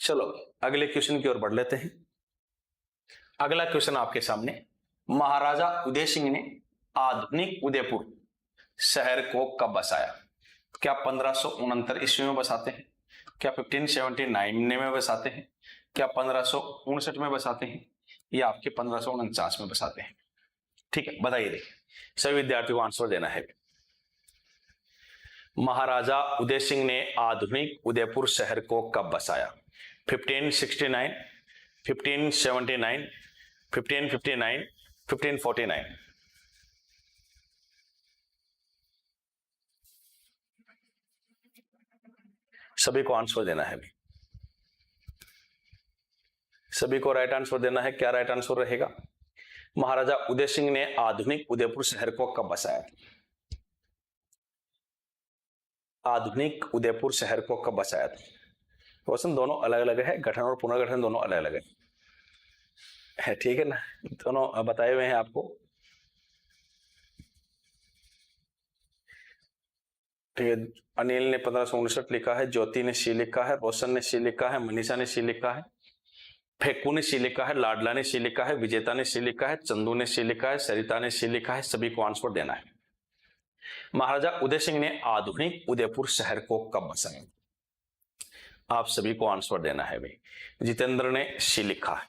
चलो अगले क्वेश्चन की ओर बढ़ लेते हैं। अगला क्वेश्चन आपके सामने, महाराजा उदय सिंह ने आधुनिक उदयपुर शहर को कब बसाया? क्या 1569 ईस्वी में बसाते हैं? क्या 1579 में बसाते हैं? क्या 1559 में बसाते हैं? या आपके 1549 में बसाते हैं? ठीक है, बताइए। देखिए, सभी विद्यार्थियों को आंसर देना है। महाराजा उदय सिंह ने आधुनिक उदयपुर शहर को कब बसाया? 1569, 1579, 1559, 1549। सभी को आंसर देना है भी, सभी को राइट आंसर देना है। क्या राइट आंसर रहेगा? महाराजा उदय सिंह ने आधुनिक उदयपुर शहर को कब बसाया? आधुनिक उदयपुर शहर को कब बसाया था? क्वेश्चन दोनों अलग अलग है, गठन और पुनर्गठन दोनों अलग अलग है, ठीक है ना? दोनों बताए हुए हैं आपको, ठीक है। अनिल ने 1559 लिखा है, ज्योति ने सी लिखा है, रोशन ने सी लिखा है, मनीषा ने सी लिखा है, फेकू ने सी लिखा है, लाडला ने सी लिखा है, विजेता ने सी लिखा है, चंदू ने सी लिखा है, सरिता ने सी लिखा है। सभी को आंसर देना है। महाराजा उदय सिंह ने आधुनिक उदयपुर शहर को कब बसाया? आप सभी को आंसर देना है भाई। जितेंद्र ने सी लिखा है।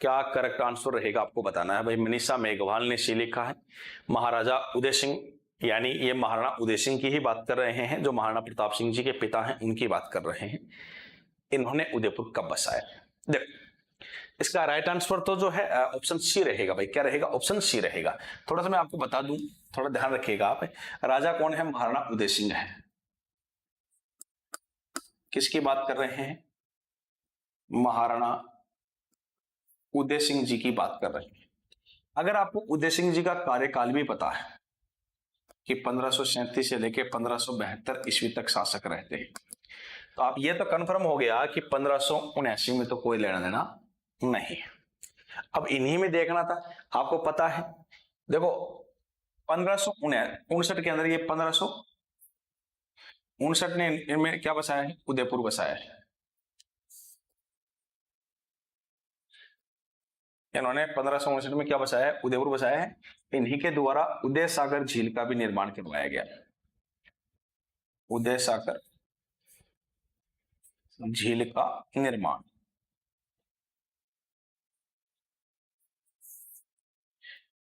क्या करेक्ट आंसर रहेगा आपको बताना है भाई। मनीषा मेघवाल ने सी लिखा है। महाराजा उदय सिंह, यानी ये महाराणा उदय सिंह की ही बात कर रहे हैं, जो महाराणा प्रताप सिंह जी के पिता हैं, उनकी बात कर रहे हैं। इन्होंने उदयपुर कब बसाया? देखो इसका राइट आंसर तो जो है ऑप्शन सी रहेगा भाई। क्या रहेगा? ऑप्शन सी रहेगा। थोड़ा सा मैं आपको बता दूं, थोड़ा ध्यान रखिएगा आप। राजा कौन है? महाराणा उदय सिंह है। किसकी बात कर रहे हैं? महाराणा उदय सिंह जी की बात कर रहे हैं। अगर आपको उदय सिंह जी का कार्यकाल भी पता है कि 1537 से लेकर 1572 ईस्वी तक शासक रहते हैं, तो आप ये तो कंफर्म हो गया कि 1579 में तो कोई लेना देना नहीं। अब इन्हीं में देखना था। आपको पता है, देखो 1559 के अंदर ये 1559 ने इनमें क्या बसाया है? उदयपुर बसाया है। इन्होंने 1559 में क्या बसाया है? उदयपुर बसाया है। इन्हीं के द्वारा उदय सागर झील का भी निर्माण करवाया गया। उदय सागर झील का निर्माण।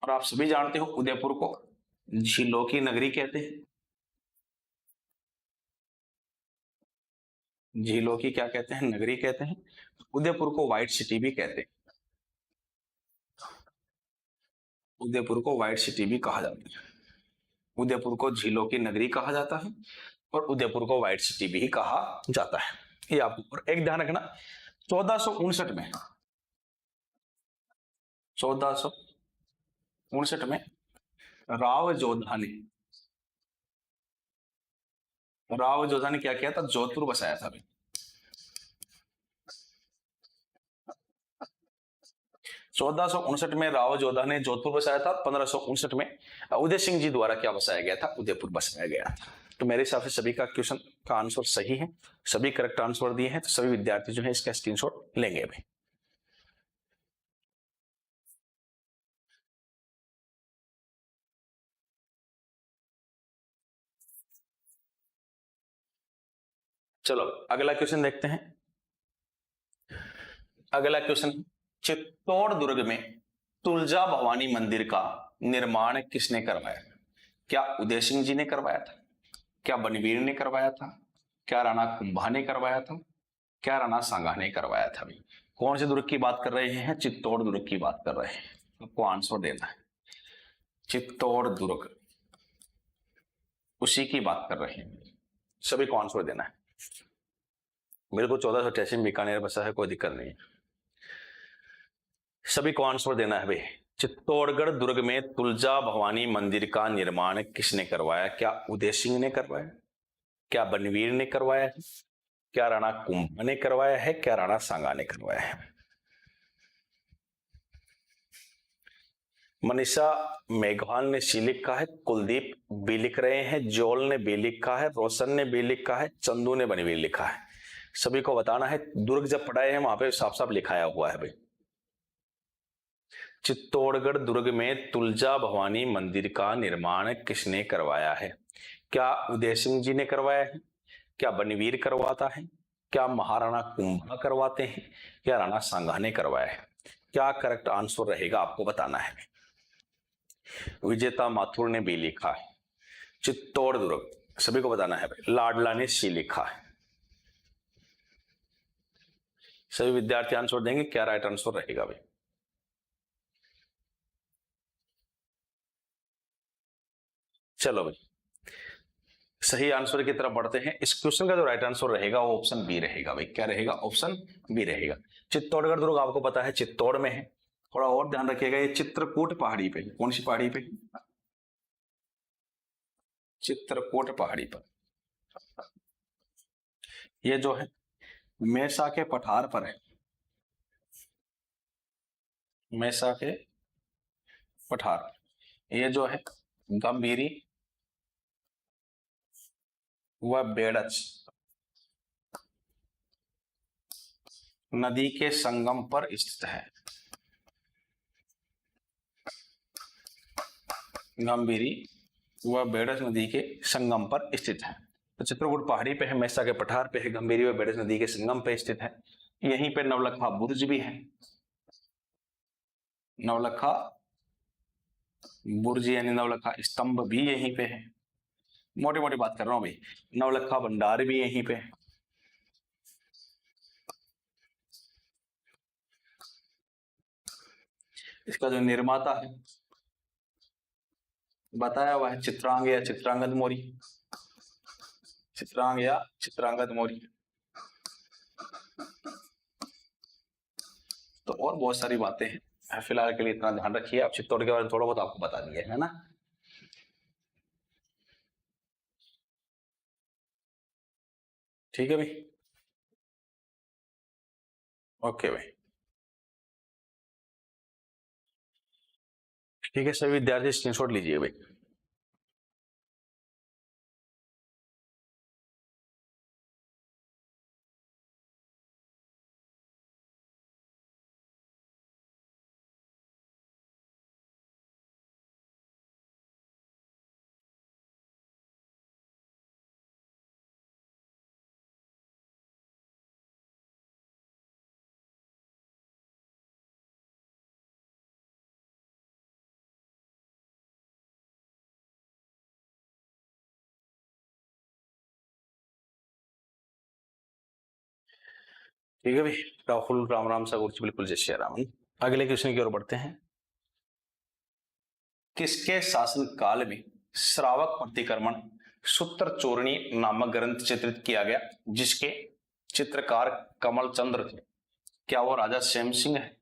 और आप सभी जानते हो उदयपुर को झीलों की नगरी कहते हैं। झीलों की क्या कहते हैं? नगरी कहते हैं। उदयपुर को व्हाइट सिटी भी कहते हैं। उदयपुर को व्हाइट सिटी भी कहा जाता है। उदयपुर को झीलों की नगरी कहा जाता है और उदयपुर को व्हाइट सिटी भी कहा जाता है। ये आपको एक ध्यान रखना। 1459 में 1459 में राव जोधा ने क्या किया था? जोधपुर बसाया था भाई। 1459 में राव जोधा ने जोधपुर बसाया था। 1559 में उदय सिंह जी द्वारा क्या बसाया गया था? उदयपुर बसाया गया था। तो मेरे हिसाब से सभी का क्वेश्चन का आंसर सही है, सभी करेक्ट आंसर दिए हैं। तो सभी विद्यार्थी जो है इसका स्क्रीनशॉट लेंगे अभी। चलो अगला क्वेश्चन देखते हैं। अगला क्वेश्चन, चित्तौड़ दुर्ग में तुलजा भवानी मंदिर का निर्माण किसने करवाया? क्या उदय सिंह जी ने करवाया था? क्या बनवीर ने करवाया था? क्या राणा कुंभा ने करवाया था? क्या राणा सांगा ने करवाया था? भाई कौन से दुर्ग की बात कर रहे हैं? चित्तौड़ दुर्ग की बात कर रहे हैं। आपको आंसर देना है। चित्तौड़ दुर्ग उसी की बात कर रहे हैं। सभी को आंसर देना है। मेरे को 1488 में बीकानेर बसा है, कोई दिक्कत नहीं है। सभी को आंसर देना है भाई। चित्तौड़गढ़ दुर्ग में तुलजा भवानी मंदिर का निर्माण किसने करवाया? क्या उदय सिंह ने करवाया? क्या बनवीर ने करवाया है? क्या राणा कुंभा ने करवाया है? क्या राणा सांगा ने करवाया है? मनीषा मेघवाल ने सी लिखा है, कुलदीप बी लिख रहे हैं, जोल ने बी लिखा है, रोशन ने बी लिखा है, चंदू ने बनवीर लिखा है। सभी को बताना है। दुर्ग जब पढ़ाए हैं वहां पे साफ साफ लिखाया हुआ है भाई। चित्तौड़गढ़ दुर्ग में तुलजा भवानी मंदिर का निर्माण किसने करवाया है? क्या उदय सिंह जी ने करवाया है? क्या बनवीर करवाता है? क्या महाराणा कुंभा करवाते हैं? क्या राणा सांगा ने करवाया है? क्या करेक्ट आंसर रहेगा आपको बताना है। विजेता माथुर ने बी लिखा है। चित्तौड़ दुर्ग सभी को बताना है भाई। लाडला ने सी लिखा है। सभी विद्यार्थी आंसर देंगे। क्या राइट आंसर रहेगा भाई? चलो भाई सही आंसर की तरफ बढ़ते हैं। इस क्वेश्चन का जो राइट आंसर रहेगा वो ऑप्शन बी रहेगा भाई। क्या रहेगा? ऑप्शन बी रहेगा। चित्तौड़गढ़ दुर्ग आपको पता है चित्तौड़ में है। थोड़ा और ध्यान रखिएगा, ये चित्रकूट पहाड़ी पे। कौन सी पहाड़ी पे? चित्रकूट पहाड़ी पर। ये जो है मेसा के पठार पर है। मेसा के पठार। ये जो है गंभीरी व बेड़च नदी के संगम पर स्थित है। गंभीरी व बेड़च नदी के संगम पर स्थित है। तो चित्रकूट पहाड़ी पे है, मेसा के पठार पे है, गंभीरी व बेड़च नदी के संगम पे स्थित है। यहीं पे नवलखा बुर्ज भी है। नवलखा बुर्ज यानी नवलखा स्तंभ भी यहीं पे है। मोटी मोटी बात कर रहा हूं भाई। नवलखा भंडार भी यहीं पे है। इसका जो निर्माता है बताया हुआ है, चित्रांग या चित्रांगद मौर्य, चित्रांग या चित्रांगद मौर्य। तो और बहुत सारी बातें हैं, फिलहाल के लिए इतना ध्यान रखिए। अब चित्तौड़ के बारे में थोड़ा बहुत आपको बता दिया है ना। ठीक है भाई, ओके भाई। ठीक है सभी विद्यार्थी स्क्रीनशॉट लीजिए भाई। ठीक है भाई, राहुल राम राम सा गुरुजी, बिल्कुल जय श्री राम। अगले क्वेश्चन की ओर बढ़ते हैं। किसके शासन काल में श्रावक प्रतिक्रमण सूत्र चूर्णी नामक ग्रंथ चित्रित किया गया, जिसके चित्रकार कमल चंद्र थे? क्या वो राजा श्याम सिंह है,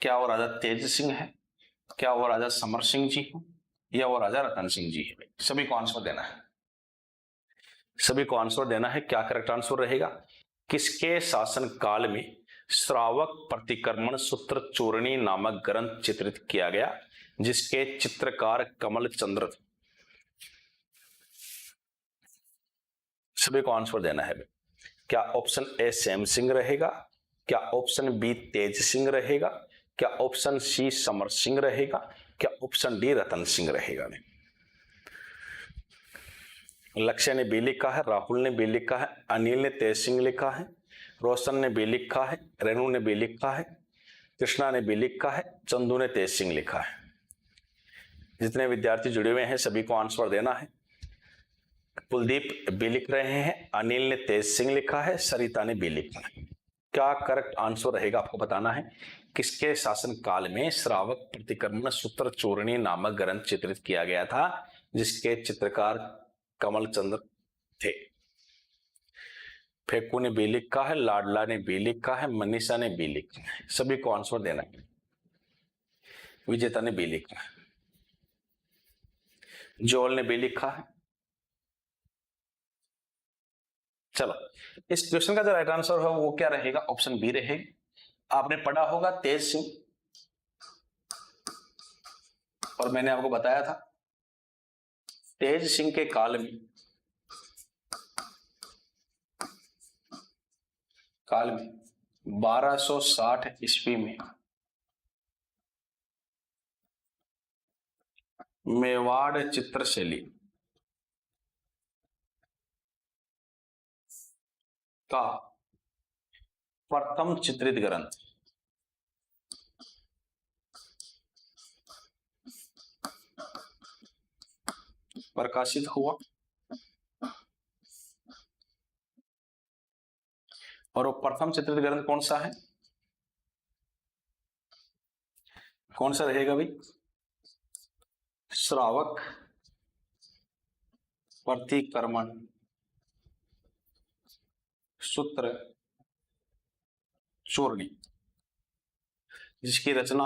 क्या वो राजा तेज सिंह है, क्या वो राजा समर सिंह जी है, या वो राजा रतन सिंह जी है? भाई सभी को आंसर देना है, सभी को आंसर देना है। क्या करेक्ट आंसर रहेगा? किसके शासन काल में श्रावक प्रतिक्रमण सूत्र चूर्णी नामक ग्रंथ चित्रित किया गया, जिसके चित्रकार कमल चंद्र थे? सभी को आंसर देना है। क्या ऑप्शन ए श्याम सिंह रहेगा, क्या ऑप्शन बी तेज सिंह रहेगा, क्या ऑप्शन सी समर सिंह रहेगा, क्या ऑप्शन डी रतन सिंह रहेगा? लक्ष्य ने बी लिखा है, राहुल ने बी लिखा है, अनिल ने तेज सिंह लिखा है, रोशन ने बी लिखा है, रेणु ने बी लिखा है, कृष्णा ने बी लिखा है, चंदू ने तेज सिंह लिखा है। जितने विद्यार्थी जुड़े हुए हैं सभी को आंसर देना है। कुलदीप बी लिख रहे हैं, अनिल ने तेज सिंह लिखा है, सरिता ने बी लिखा है। क्या करेक्ट आंसर रहेगा आपको बताना है। किसके शासन काल में श्रावक प्रतिक्रमण सूत्र चूर्णी नामक ग्रंथ चित्रित किया गया था, जिसके चित्रकार कमल चंद्र थे? फेकू ने बी लिखा है, लाडला ने बी लिखा है, मनीषा ने बी लिखा है। सभी को आंसर देना है। विजेता ने बी लिखा है, जोल ने बी लिखा है। चलो, इस क्वेश्चन का जो राइट आंसर है वो क्या रहेगा? ऑप्शन बी रहेगा। आपने पढ़ा होगा तेज सिंह, और मैंने आपको बताया था तेज सिंह के काल में काल में 1260 ईस्वी में मेवाड़ चित्रशैली का प्रथम चित्रित ग्रंथ प्रकाशित हुआ, और वो प्रथम चित्रित ग्रंथ कौन सा है? कौन सा रहेगा भाई? श्रावक प्रतिक्रमण सूत्र चूर्णी, जिसकी रचना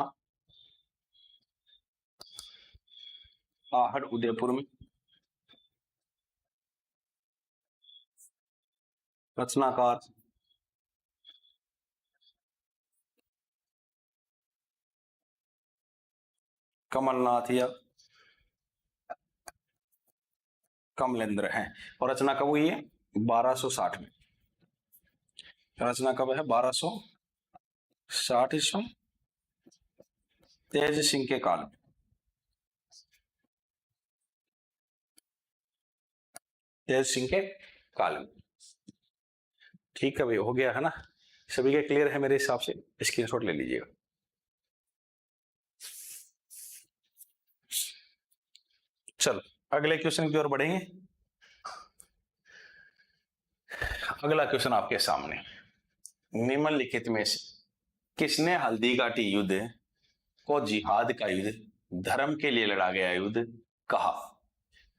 आहड़ उदयपुर में, रचनाकार कमलनाथ या कमलेंद्र हैं। और रचना कब हुई है? 1260 में। रचना कब है? 1260 ईस्वी, तेज सिंह के काल में। तेज सिंह के काल में। ठीक है भाई, हो गया है ना? सभी के क्लियर है मेरे हिसाब से? स्क्रीनशॉट ले लीजिएगा। चलो अगले क्वेश्चन की ओर बढ़ेंगे। अगला क्वेश्चन आपके सामने, निम्नलिखित में से किसने हल्दी घाटी युद्ध को जिहाद का युद्ध, धर्म के लिए लड़ा गया युद्ध कहा?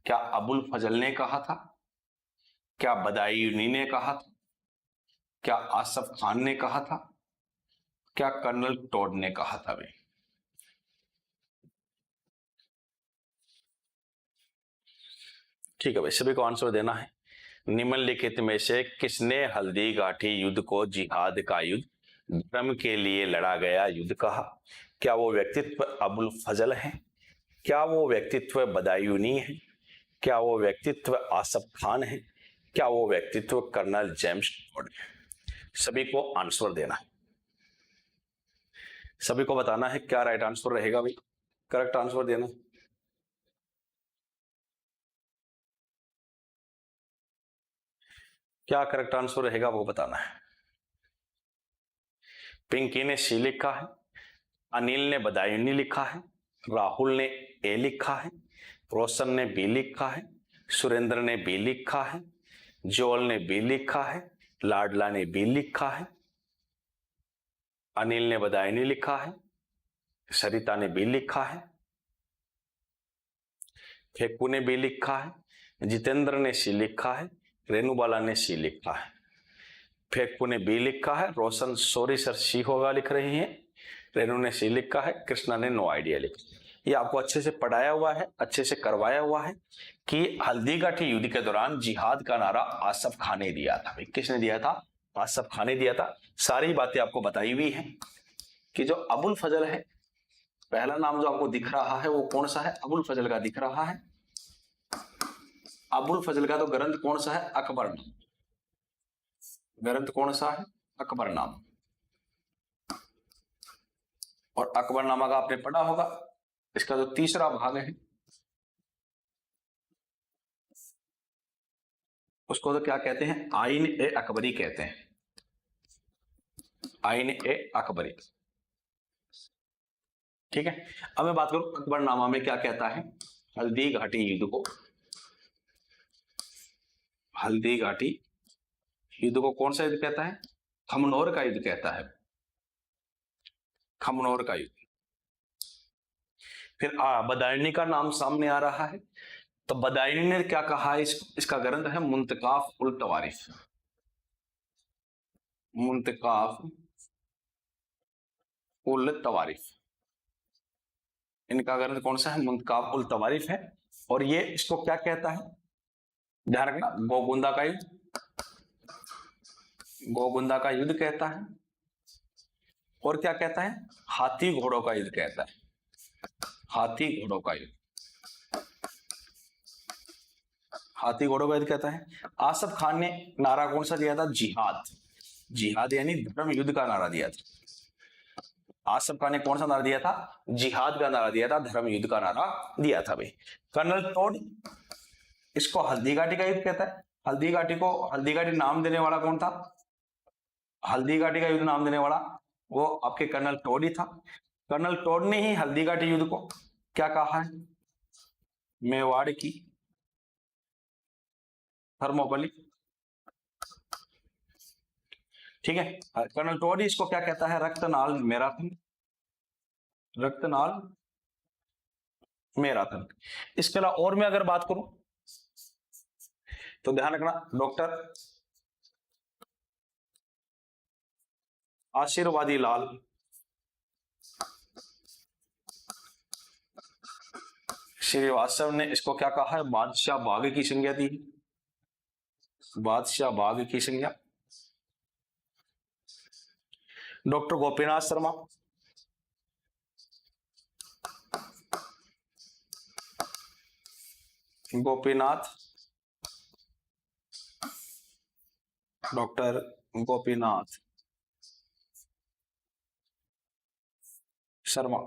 क्या अबुल फजल ने कहा था? क्या बदायूनी ने कहा था? क्या आसफ खान ने कहा था? क्या कर्नल टॉड ने कहा था? भाई ठीक है भाई, सभी को आंसर देना है। निम्नलिखित में से किसने हल्दी घाटी युद्ध को जिहाद का युद्ध, धर्म के लिए लड़ा गया युद्ध कहा? क्या वो व्यक्तित्व अबुल फजल है? क्या वो व्यक्तित्व बदायूनी है? क्या वो व्यक्तित्व आसफ खान है? क्या वो व्यक्तित्व कर्नल जेम्स टॉड है? सभी को आंसर देना है, सभी को बताना है क्या राइट आंसर रहेगा भाई, करेक्ट आंसर देना। क्या करेक्ट आंसर रहेगा वो बताना है। पिंकी ने सी लिखा है, अनिल ने बदायूनी लिखा है, राहुल ने ए लिखा है, रोशन ने बी लिखा है, सुरेंद्र ने बी लिखा है, जोल ने बी लिखा है, लाडला ने बी लिखा है, अनिल ने बदायूनी लिखा है, सरिता ने बी लिखा है, फेकू ने बी लिखा है, जितेंद्र ने सी लिखा है, रेणुबाला ने सी लिखा है। फेकू ने बी लिखा है, रोशन सॉरी सर सी होगा लिख रही हैं, रेणु ने सी लिखा है, कृष्णा ने नो आइडिया लिखा। ये आपको अच्छे से पढ़ाया हुआ है, अच्छे से करवाया हुआ है कि हल्दीघाटी युद्ध के दौरान जिहाद का नारा आसफ खान ने दिया था। भाई किसने दिया था? आसफ खान ने दिया था। सारी बातें आपको बताई हुई है कि जो अबुल फजल है, पहला नाम जो आपको दिख रहा है वो कौन सा है? अबुल फजल का दिख रहा है। अबुल फजल का तो ग्रंथ कौन सा है? अकबरनामा। ग्रंथ कौन सा है? अकबरनामा। और अकबरनामा का आपने पढ़ा होगा, इसका जो तीसरा भाग है उसको तो क्या कहते हैं? आइन ए अकबरी कहते हैं। आइन ए अकबरी, ठीक है। अब मैं बात करूं अकबरनामा में क्या कहता है। हल्दी घाटी युद्ध को, हल्दी घाटी युद्ध को कौन सा युद्ध कहता है? खमनोर का युद्ध कहता है। खमनोर का युद्ध। फिर बदायूनी का नाम सामने आ रहा है, तो बदायूनी ने क्या कहा? इसका ग्रंथ है मुंतकाफ उल तवारिफ। मुंतकाफ उल तवारिफ, इनका ग्रंथ कौन सा है? मुंतकाफ उल तवारिफ है। और ये इसको क्या कहता है? ध्यान रखना, गोगुंदा का युद्ध, गोगुंदा का युद्ध कहता है। और क्या कहता है? हाथी घोड़ों का युद्ध कहता है। हाथी घोड़ों का युद्ध, हाथी घोड़ों का युद्ध कहता है। आसफ खान ने नारा कौन सा दिया था? जिहाद। जिहाद यानी धर्म युद्ध का नारा दिया था। आसफ खान ने कौन सा नारा दिया था? जिहाद का नारा दिया था, धर्म युद्ध का नारा दिया था भाई। कर्नल टॉड इसको हल्दीघाटी का युद्ध कहता है। हल्दीघाटी को, हल्दीघाटी नाम देने वाला कौन था? हल्दीघाटी का युद्ध नाम देने वाला वो आपके कर्नल टॉड ही था। कर्नल टॉड ने ही हल्दीघाटी युद्ध को क्या कहा है? मेवाड़ की थर्मोपली, ठीक है। कर्नल टॉड इसको क्या कहता है? रक्तनाल मैराथन, रक्तनाल मैराथन। इसके अलावा और मैं अगर बात करूं तो ध्यान रखना, डॉक्टर आशीर्वादी लाल श्रीवास्तव ने इसको क्या कहा है? बादशाह बाग की संज्ञा दी। बादशाह बाग की संज्ञा। डॉक्टर गोपीनाथ शर्मा, गोपीनाथ, डॉक्टर गोपीनाथ शर्मा,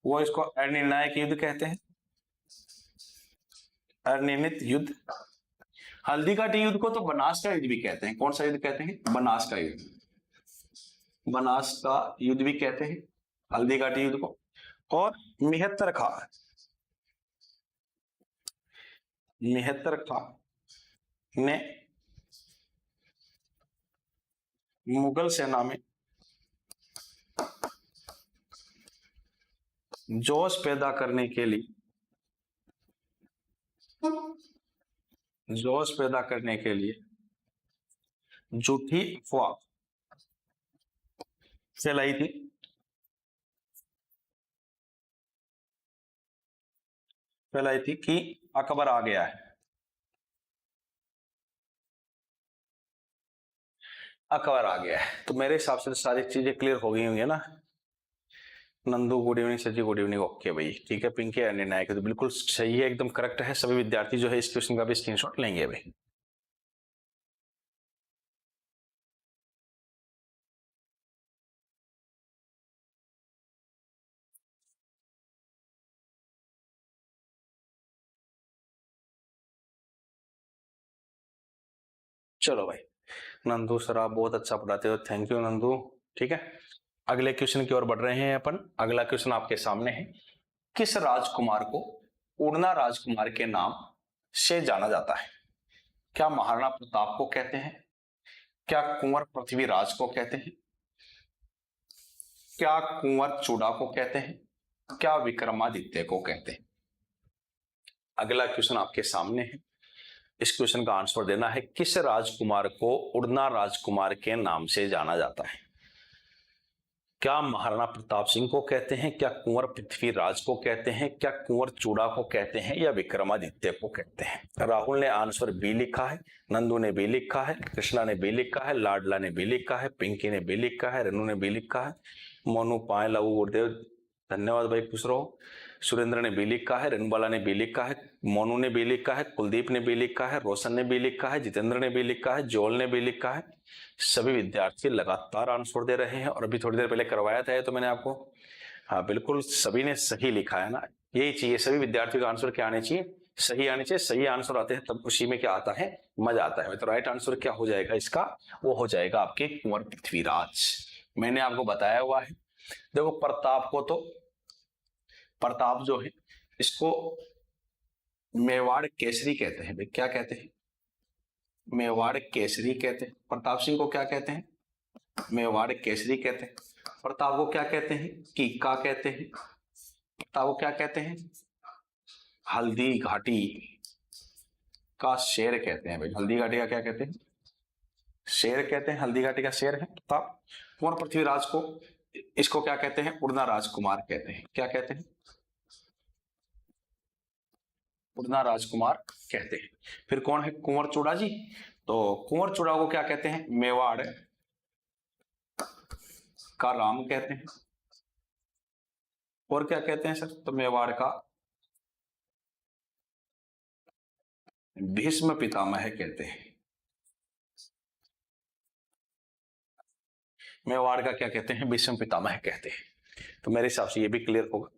वो इसको अनिर्णायक युद्ध कहते हैं। अनिर्णित युद्ध। हल्दीघाटी युद्ध को तो बनास का युद्ध भी कहते हैं। कौन सा युद्ध कहते हैं? बनास का युद्ध। बनास का युद्ध भी कहते हैं हल्दीघाटी युद्ध को। और मिहत्तर खां, मिहत्तर खां ने मुगल सेना में जोश पैदा करने के लिए, जोश पैदा करने के लिए झूठी अफवाह फैलाई थी, कि अकबर आ गया है। अकबर आ गया है। तो मेरे हिसाब से सारी चीजें क्लियर हो गई होंगी ना। Nandu good evening sir ji, good evening. Okay भाई, ठीक है। पिंकी अन्य नायक तो बिल्कुल सही है, एकदम करेक्ट है। सभी विद्यार्थी जो है इस क्वेश्चन का भी स्क्रीनशॉट लेंगे भाई। चलो भाई, नंदू सर आप बहुत अच्छा पढ़ाते हो, थैंक यू नंदू। ठीक है, अगले क्वेश्चन की ओर बढ़ रहे हैं अपन। अगला क्वेश्चन आपके सामने है, किस राजकुमार को उड़ना राजकुमार के नाम से जाना जाता है? क्या महाराणा प्रताप को कहते हैं? क्या कुंवर पृथ्वीराज को कहते हैं? क्या कुंवर चूड़ा को कहते हैं? क्या विक्रमादित्य को कहते हैं? अगला क्वेश्चन आपके सामने है। इस क्वेश्चन का आंसर देना है, किस राजकुमार को उड़ना राजकुमार के नाम से जाना जाता है? क्या महाराणा प्रताप सिंह को कहते हैं? क्या कुंवर पृथ्वीराज को कहते हैं? क्या कुंवर चूड़ा को कहते हैं? या विक्रमादित्य को कहते हैं? राहुल ने आंसर बी लिखा है, नंदू ने बी लिखा है, कृष्णा ने बी लिखा है, लाडला ने बी लिखा है, पिंकी ने बी लिखा है, रेनू ने बी लिखा है, मोनू पाए लवू गुरुदेव धन्यवाद भाई, खुश रहो। सुरेंद्र ने बी लिखा है, रेणुबाला ने बी लिखा है, मोनू ने बी लिखा है, कुलदीप ने बी लिखा है, रोशन ने बी लिखा है, जितेंद्र ने बी लिखा है, जोल ने बी लिखा है। सभी विद्यार्थी लगातार आंसर दे रहे हैं और अभी थोड़ी देर पहले करवाया था तो मैंने आपको। हाँ बिल्कुल, सभी ने सही लिखा है ना, यही चाहिए। सभी विद्यार्थियों का आंसर क्या आने चाहिए? सही आने चाहिए। सही आंसर आते हैं तब उसी में क्या आता है? मजा आता है। तो राइट आंसर क्या हो जाएगा इसका? वो हो जाएगा आपके कुंवर पृथ्वीराज। मैंने आपको बताया हुआ है। देखो प्रताप को तो, प्रताप जो है इसको मेवाड़ केसरी कहते हैं भाई। क्या कहते हैं? मेवाड़ केसरी कहते हैं। प्रताप सिंह को क्या कहते हैं? मेवाड़ केसरी कहते हैं। प्रताप को क्या कहते हैं? कीका कहते हैं। प्रताप को क्या कहते हैं? हल्दी घाटी का शेर कहते हैं भाई। हल्दी घाटी का क्या कहते हैं? शेर कहते हैं। हल्दी घाटी का शेर है प्रताप। कुंवर पृथ्वीराज को, इसको क्या कहते हैं? उड़ना राजकुमार कहते हैं। क्या कहते हैं? उड़ना राजकुमार कहते हैं। फिर कौन है? कुंवर चूड़ा जी। तो कुंवर चूड़ा को क्या कहते हैं? मेवाड़ का राम कहते हैं। और क्या कहते हैं सर? तो मेवाड़ का भीष्म पितामह कहते हैं। मेवाड़ का क्या कहते हैं? भीष्म पितामह कहते हैं। तो मेरे हिसाब से ये भी क्लियर होगा।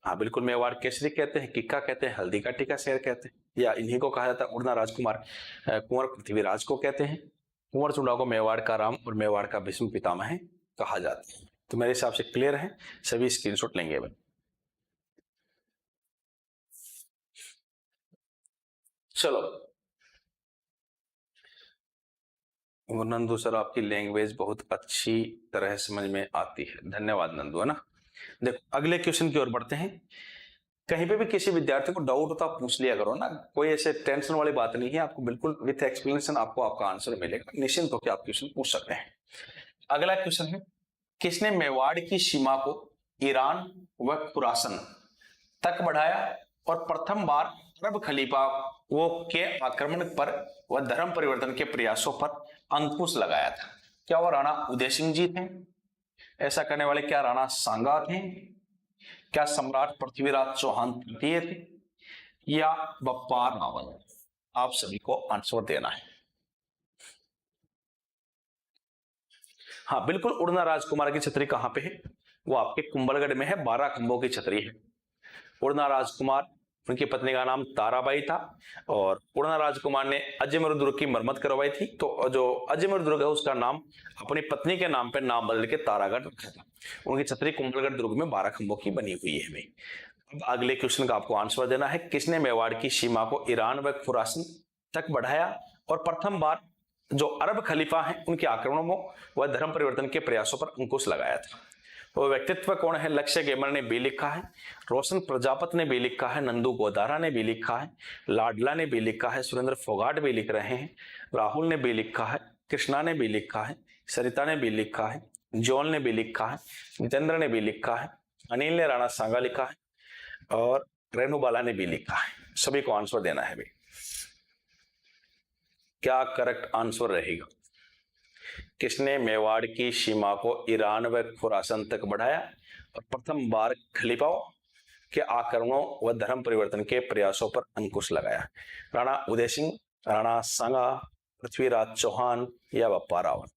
हाँ बिल्कुल, मेवाड़ केसरी कहते हैं, किक्का कहते हैं, हल्दी घाटी का शेर कहते हैं, या इन्हीं को कहा जाता है उड़ना राजकुमार। कुंवर पृथ्वीराज को कहते हैं। कुंवर चूड़ा को मेवाड़ का राम और मेवाड़ का भीष्म पितामह कहा जाता है। तो मेरे हिसाब से क्लियर है। सभी स्क्रीनशॉट लेंगे भाई। चलो नंदू सर, आपकी लैंग्वेज बहुत अच्छी तरह समझ में आती है, धन्यवाद नंदू, है ना। देखो अगले क्वेश्चन की ओर बढ़ते हैं। कहीं पे भी किसी विद्यार्थी को डाउट होता आप पूछ लिया करो ना, कोई ऐसे टेंशन वाली बात नहीं है। आपको बिल्कुल विथ एक्सप्लेनेशन आपको आपका आंसर मिलेगा, निश्चिंत होकर आप क्वेश्चन पूछ सकते हैं। अगला क्वेश्चन है, किसने मेवाड़ की सीमा को ईरान व खुरासन तक बढ़ाया और प्रथम बार अरब खलीफाओं के आक्रमण पर व धर्म परिवर्तन के प्रयासों पर अंकुश लगाया था? क्या वो राणा उदय सिंह जी थे? ऐसा करने वाले क्या राणा सांगा थे? क्या सम्राट पृथ्वीराज चौहान तृतीय थे? या बप्पार रावल? आप सभी को आंसर देना है। हाँ बिल्कुल, उड़ना राजकुमार की छतरी कहां पे है? वो आपके कुंभलगढ़ में है, 12 खंभों की छतरी है। उड़ना राजकुमार, उनकी पत्नी का नाम ताराबाई था और उड़ना राजकुमार ने अजमेर दुर्ग की मरम्मत करवाई थी। तो जो अजमेर दुर्ग है उसका नाम अपनी पत्नी के नाम पर नाम बदल के तारागढ़ रखा था। उनकी छतरी कुंभलगढ़ दुर्ग में 12 खंभों की बनी हुई है। अब अगले क्वेश्चन का आपको आंसर देना है, किसने मेवाड़ की सीमा को ईरान व खुरासन तक बढ़ाया और प्रथम बार जो अरब खलीफा हैं उनके आक्रमणों व धर्म परिवर्तन के प्रयासों पर अंकुश लगाया था? वो व्यक्तित्व कौन है? लक्ष्य गेमर ने बी लिखा है, रोशन प्रजापत ने बी लिखा है, नंदू गोदारा ने बी लिखा है, लाडला ने बी लिखा है, सुरेंद्र फोगाट भी लिख रहे हैं, राहुल ने बी लिखा है, कृष्णा ने भी लिखा है, सरिता ने भी लिखा है, जॉन ने भी लिखा है, जितेंद्र ने भी लिखा है, अनिल ने राणा सांगा लिखा है और रेणुबाला ने भी लिखा है। सभी को आंसर देना है भाई। क्या करेक्ट आंसर रहेगा? किसने मेवाड़ की सीमा को ईरान व खुरासन तक बढ़ाया और प्रथम बार खलीफाओं के आक्रमणों व धर्म परिवर्तन के प्रयासों पर अंकुश लगाया? राणा उदय सिंह, राणा सांगा, पृथ्वीराज चौहान या बप्पा रावल?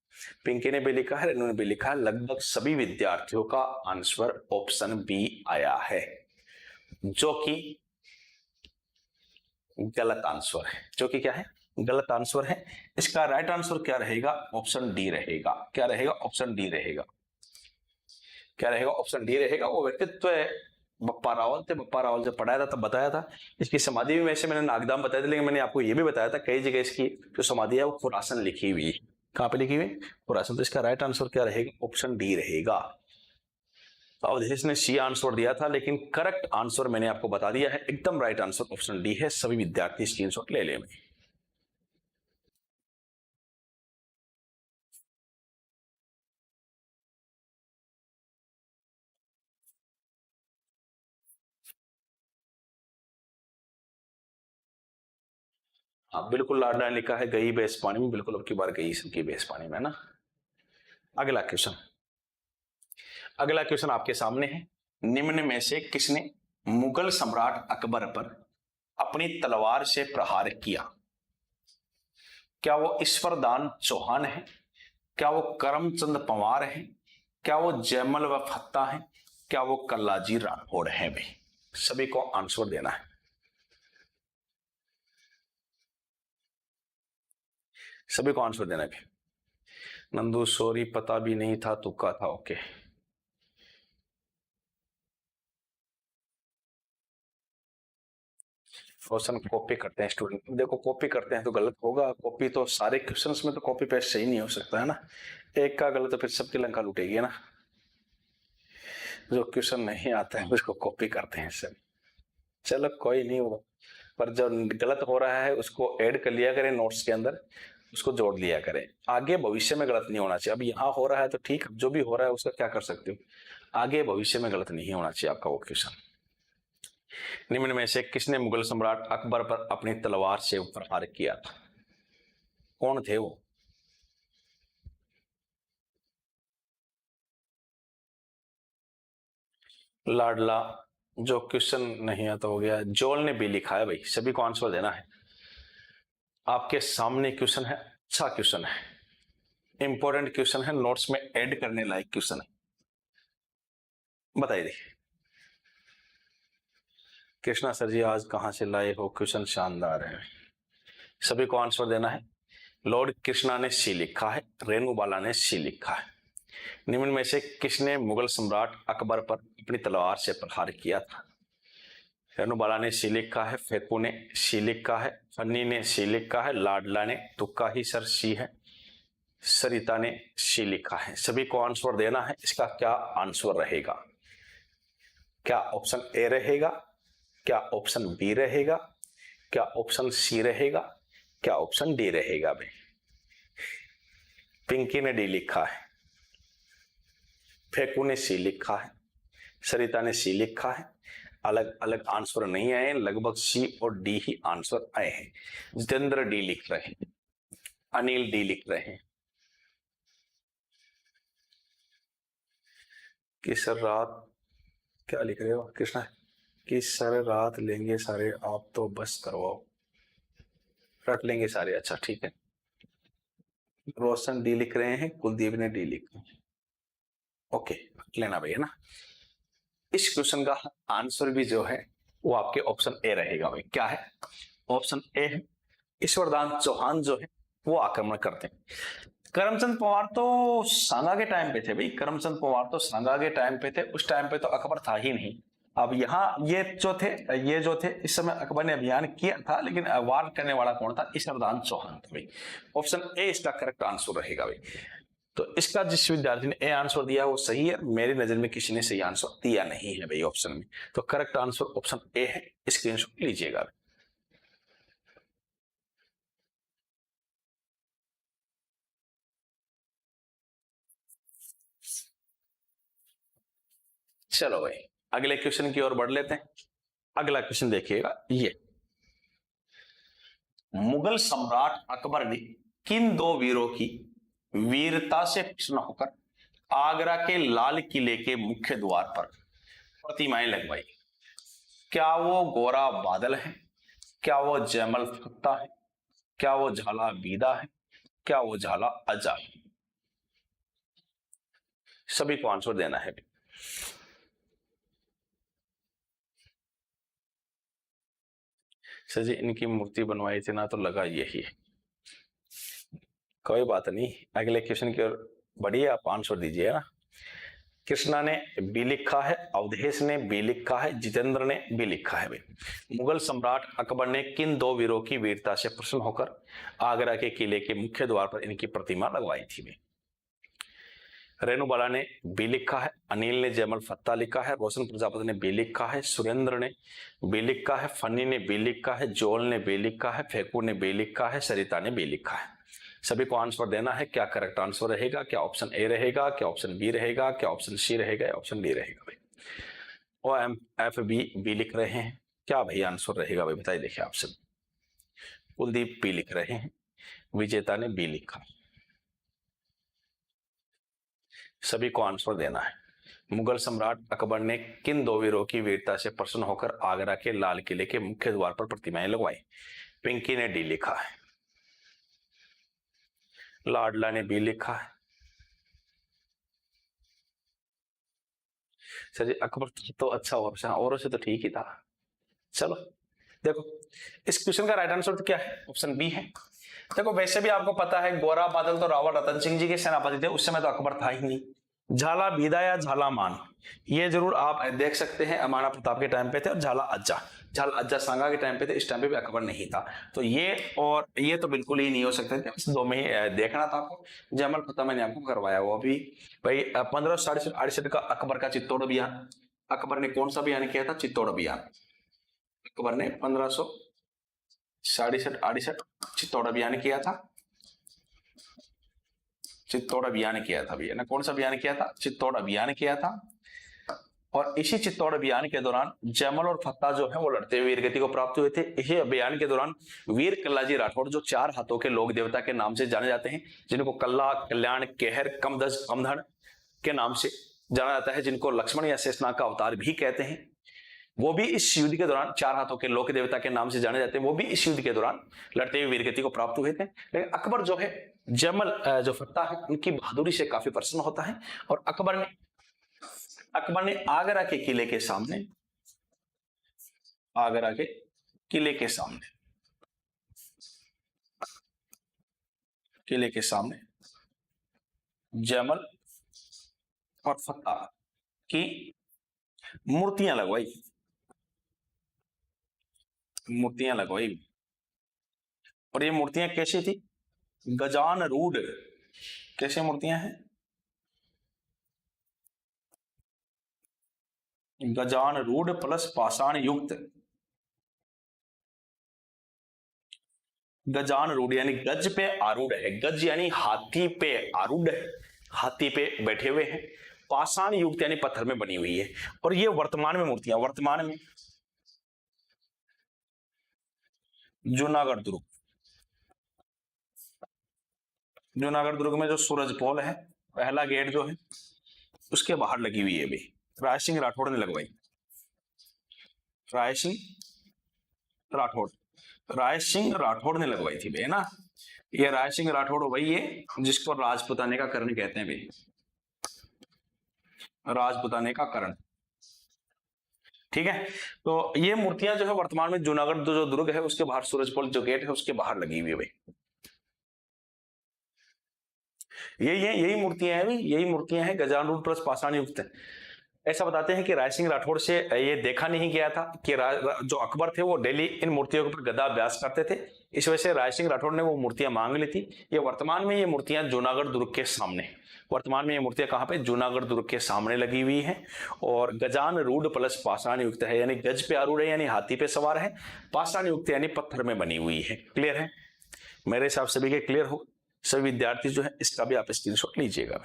पिंकी ने भी लिखा है, रेणु ने भी लिखा है। लगभग सभी विद्यार्थियों का आंसर ऑप्शन बी आया है, जो कि गलत आंसर है। जो कि क्या है? गलत आंसर है। इसका राइट आंसर क्या रहेगा? ऑप्शन डी रहेगा। क्या रहेगा? ऑप्शन डी रहेगा। क्या रहेगा? ऑप्शन डी रहेगा। वो व्यक्तित्व बप्पा रावल थे। बप्पा रावल जब पढ़ाया था तब बताया था। इसकी समाधि भी वैसे मैंने नागदाम बताया था, लेकिन मैंने आपको ये भी बताया था कई जगह इसकी जो समाधि है वो खुरासन लिखी हुई है। कहां पे लिखी हुई? खुरासन। तो इसका राइट आंसर क्या रहेगा? ऑप्शन डी रहेगा। अवधेश ने सी आंसर दिया था, लेकिन करेक्ट आंसर मैंने आपको बता दिया है। एकदम राइट आंसर ऑप्शन डी है। सभी विद्यार्थी स्क्रीनशॉट ले लें। हाँ बिल्कुल, लाडला ने लिखा है गई भैंस पानी में। बिल्कुल अब की बार गई सबकी भैंस पानी में ना। अगला क्वेश्चन, अगला क्वेश्चन आपके सामने है। निम्न में से किसने मुगल सम्राट अकबर पर अपनी तलवार से प्रहार किया? क्या वो ईश्वरदान चौहान है? क्या वो करमचंद पंवार है? क्या वो जयमल व फत्ता है? क्या वो कल्लाजी राठौड़ है? भाई सभी को आंसर देना है। सभी को आंसर देना है। नंदू सॉरी पता भी नहीं था, तुक्का था। ओके, क्वेश्चन कॉपी करते हैं स्टूडेंट। देखो कॉपी करते हैं तो गलत होगा। कॉपी तो सारे क्वेश्चंस में तो कॉपी पेस्ट सही नहीं हो सकता है ना। एक का गलत तो फिर सबकी लंका लुटेगी ना। जो क्वेश्चन नहीं आता है उसको कॉपी करते हैं सब। चलो कोई नहीं होगा, पर जो गलत हो रहा है उसको ऐड कर लिया करें नोट्स के अंदर, उसको जोड़ लिया करें। आगे भविष्य में गलत नहीं होना चाहिए। अब यहाँ हो रहा है तो ठीक, जो भी हो रहा है उसका क्या कर सकते हो, आगे भविष्य में गलत नहीं होना चाहिए आपका वो क्वेश्चन। निम्न में से किसने मुगल सम्राट अकबर पर अपनी तलवार से प्रहार किया था? कौन थे वो? लाडला। जो क्वेश्चन नहीं आता हो गया। जोल ने भी लिखा है। भाई सभी को आंसर देना है। आपके सामने क्वेश्चन है, अच्छा क्वेश्चन है, इंपॉर्टेंट क्वेश्चन है, नोट्स में ऐड करने लायक क्वेश्चन है। बताइए। देखिए कृष्णा सर जी आज कहां से लाए हो क्वेश्चन? शानदार है। सभी को आंसर देना है। लॉर्ड कृष्णा ने सी लिखा है, रेणुबाला ने सी लिखा है। निम्न में से किसने मुगल सम्राट अकबर पर अपनी तलवार से प्रहार किया था? रेणुबाला ने सी लिखा है, फेकू ने सी लिखा है, फन्नी ने सी लिखा है, लाडला ने, तुक्का ही सर सी है, सरिता ने सी लिखा है। सभी को आंसर देना है। इसका क्या आंसर रहेगा? क्या ऑप्शन ए रहेगा? क्या ऑप्शन बी रहेगा? क्या ऑप्शन सी रहेगा? क्या ऑप्शन डी रहेगा? भाई पिंकी ने डी लिखा है, फेकू ने सी लिखा है, सरिता ने सी लिखा है। अलग अलग आंसर नहीं आए, लगभग सी और डी ही आंसर आए हैं। जितेंद्र डी लिख रहे हैं, अनिल डी लिख रहे हैं कि सर रात, क्या लिख रहे हो कृष्णा? कि सर रात लेंगे सारे, आप तो बस करवाओ। रट लेंगे सारे, अच्छा ठीक है। रोशन डी लिख रहे हैं, कुलदीप ने डी लिखा है। ओके लेना भैया ना। इस क्वेश्चन का आंसर भी जो है वो आपके ऑप्शन ए रहेगा। भाई क्या है? ऑप्शन ए है, ईश्वरदान चौहान जो है वो आक्रमण करते हैं। करमचंद पवार तो सांगा के टाइम पे थे। भाई करमचंद पवार तो सांगा के टाइम पे थे, उस टाइम पे तो अकबर था ही नहीं। अब यहाँ ये जो थे इस समय अकबर ने अभियान किया था, लेकिन वार करने वाला कौन था? ईश्वरदान चौहान था। भाई ऑप्शन ए इसका करेक्ट आंसर रहेगा। भाई तो इसका जिस विद्यार्थी ने ए आंसर दिया वो सही है, मेरी नजर में किसी ने सही आंसर दिया नहीं है भाई ऑप्शन में। तो करेक्ट आंसर ऑप्शन ए है, स्क्रीनशॉट लीजिएगा। चलो भाई अगले क्वेश्चन की ओर बढ़ लेते हैं। अगला क्वेश्चन देखिएगा, ये मुगल सम्राट अकबर ने किन दो वीरों की वीरता से प्रसन्न होकर आगरा के लाल किले के मुख्य द्वार पर प्रतिमाएं लगवाई? क्या वो गोरा बादल है, क्या वो जैमल फत्ता है, क्या वो झाला बीदा है, क्या वो झाला अजा है? सभी को आंसर देना है। सर जी इनकी मूर्ति बनवाई थी ना, तो लगा यही है। कोई बात नहीं, अगले क्वेश्चन की ओर बढ़िए, आप आंसर दीजिए ना। कृष्णा ने बी लिखा है, अवधेश ने बी लिखा है, जितेंद्र ने बी लिखा है। भाई मुगल सम्राट अकबर ने किन दो वीरों की वीरता से प्रसन्न होकर आगरा के किले के मुख्य द्वार पर इनकी प्रतिमा लगवाई थी? भाई रेणुबाला ने बी लिखा है, अनिल ने जैमल फत्ता लिखा है, रोशन प्रजापति ने बी लिखा है, सुरेंद्र ने बी लिखा है, फनी ने बी लिखा है, जोल ने बी लिखा है, फेकू ने बी लिखा है, सरिता ने बी लिखा है। सभी को आंसर देना है। क्या करेक्ट आंसर रहेगा? क्या ऑप्शन ए रहेगा, क्या ऑप्शन बी रहेगा, क्या ऑप्शन सी रहेगा, या ऑप्शन डी रहेगा? भाई ओ एम एफ बी लिख रहे हैं, क्या भाई आंसर रहेगा? भाई बताइए। देखिए ऑप्शन, कुलदीप बी लिख रहे हैं, विजेता ने बी लिखा। सभी को आंसर देना है। मुगल सम्राट अकबर ने किन दो वीरों की वीरता से प्रसन्न होकर आगरा के लाल किले के मुख्य द्वार पर प्रतिमाएं लगवाई? पिंकी ने डी लिखा है, लाडला ने बी लिखा है। सर जी अकबर तो अच्छा ऑप्शन, औरों से तो ठीक ही था। चलो देखो, इस क्वेश्चन का राइट आंसर तो क्या है? ऑप्शन बी है। देखो वैसे भी आपको पता है गोरा बादल तो रावण रतन सिंह जी के सेनापति थे, उस समय तो अकबर था ही नहीं। झाला बीदा या झाला मान, ये जरूर आप देख सकते हैं, महाराणा प्रताप के टाइम पे थे। और झाला अज्जा सांगा के टाइम पे थे, इस टाइम पे भी अकबर नहीं था। तो ये और ये तो बिल्कुल ही नहीं हो सकते थे, इस दो में ही देखना था आपको। जैमल फत्ता मैंने आपको करवाया वो अभी भाई 1568 का अकबर का चित्तौड़ अभियान। अकबर ने कौन सा अभियान किया था? चित्तौड़ अभियान। अकबर ने 1567 चित्तौड़ अभियान किया था। चित्तौड़ अभियान किया था भैया ना, कौन सा अभियान किया था? चित्तौड़ अभियान किया था। और इसी चित्तौड़ अभियान के दौरान जैमल और फत्ता जो है वो लड़ते हुए वीर गति को प्राप्त हुए थे। इसी अभियान के दौरान वीर कल्लाजी राठौड़, जो 4 हाथों के लोक देवता के नाम से जाने जाते हैं, जिनको कल्ला, कल्याण, केहर, कमदज, कमधन के नाम से जाना जाता है, जिनको लक्ष्मण या शेषनाग का अवतार भी कहते हैं, वो भी इस युद्ध के दौरान 4 हाथों के लोक देवता के नाम से जाने जाते हैं, वो भी इस युद्ध के दौरान लड़ते हुए वीरगति को प्राप्त हुए थे। लेकिन अकबर जो है, जैमल जो फत्ता है, उनकी बहादुरी से काफी प्रसन्न होता है। और अकबर ने आगरा के किले के सामने, आगरा के किले के सामने, किले के सामने जैमल और फत्ता की मूर्तियां लगवाई, मूर्तियां लगवाई। और ये मूर्तियां कैसी थी? गजान रूढ़। कैसे मूर्तियां हैं? गजान रूढ़ प्लस पाषाण युक्त। गजान रूढ़ यानी गज पे आरूढ़ है, गज यानी हाथी पे आरूढ़ है, हाथी पे बैठे हुए हैं। पाषाण युक्त यानी पत्थर में बनी हुई है। और ये वर्तमान में मूर्तियां, वर्तमान में जूनागढ़ दुर्ग, जूनागढ़ दुर्ग में जो सूरज पोल है, पहला गेट जो है, उसके बाहर लगी हुई है। भी राय सिंह राठौड़ ने लगवाई। राय सिंह राठौड़ ने लगवाई थी भाई ना। ये राय सिंह राठौड़ वही है जिसको राजपुताने का कर्ण कहते हैं भाई, राजपुताने का कर्ण। ठीक है, तो ये मूर्तियां जो है वर्तमान में जूनागढ़ जो दुर्ग है उसके बाहर, सूरजपोल जो गेट है उसके बाहर लगी हुई है भाई। यही मूर्तियां हैं भाई, यही मूर्तियां हैं, गजान रूढ़ प्लस पाषाण युक्त है। ऐसा बताते हैं कि राय सिंह राठौड़ से ये देखा नहीं गया था कि जो अकबर थे वो डेली इन मूर्तियों के ऊपर गदा अभ्यास करते थे, इस वजह से राय सिंह राठौड़ ने वो मूर्तियां मांग ली थी। ये वर्तमान में ये मूर्तियां जूनागढ़ दुर्ग के सामने, वर्तमान में ये मूर्तियां कहां पे, जूनागढ़ दुर्ग के सामने लगी हुई हैं। और गजान रूढ़ प्लस पाषाण युक्त है, यानी गज पे आरूढ़ है यानी हाथी पे सवार है, पाषाण युक्त यानी पत्थर में बनी हुई है। क्लियर है? मेरे हिसाब से भी क्लियर हो। सभी विद्यार्थी जो है इसका भी आप स्क्रीनशॉट लीजिएगा।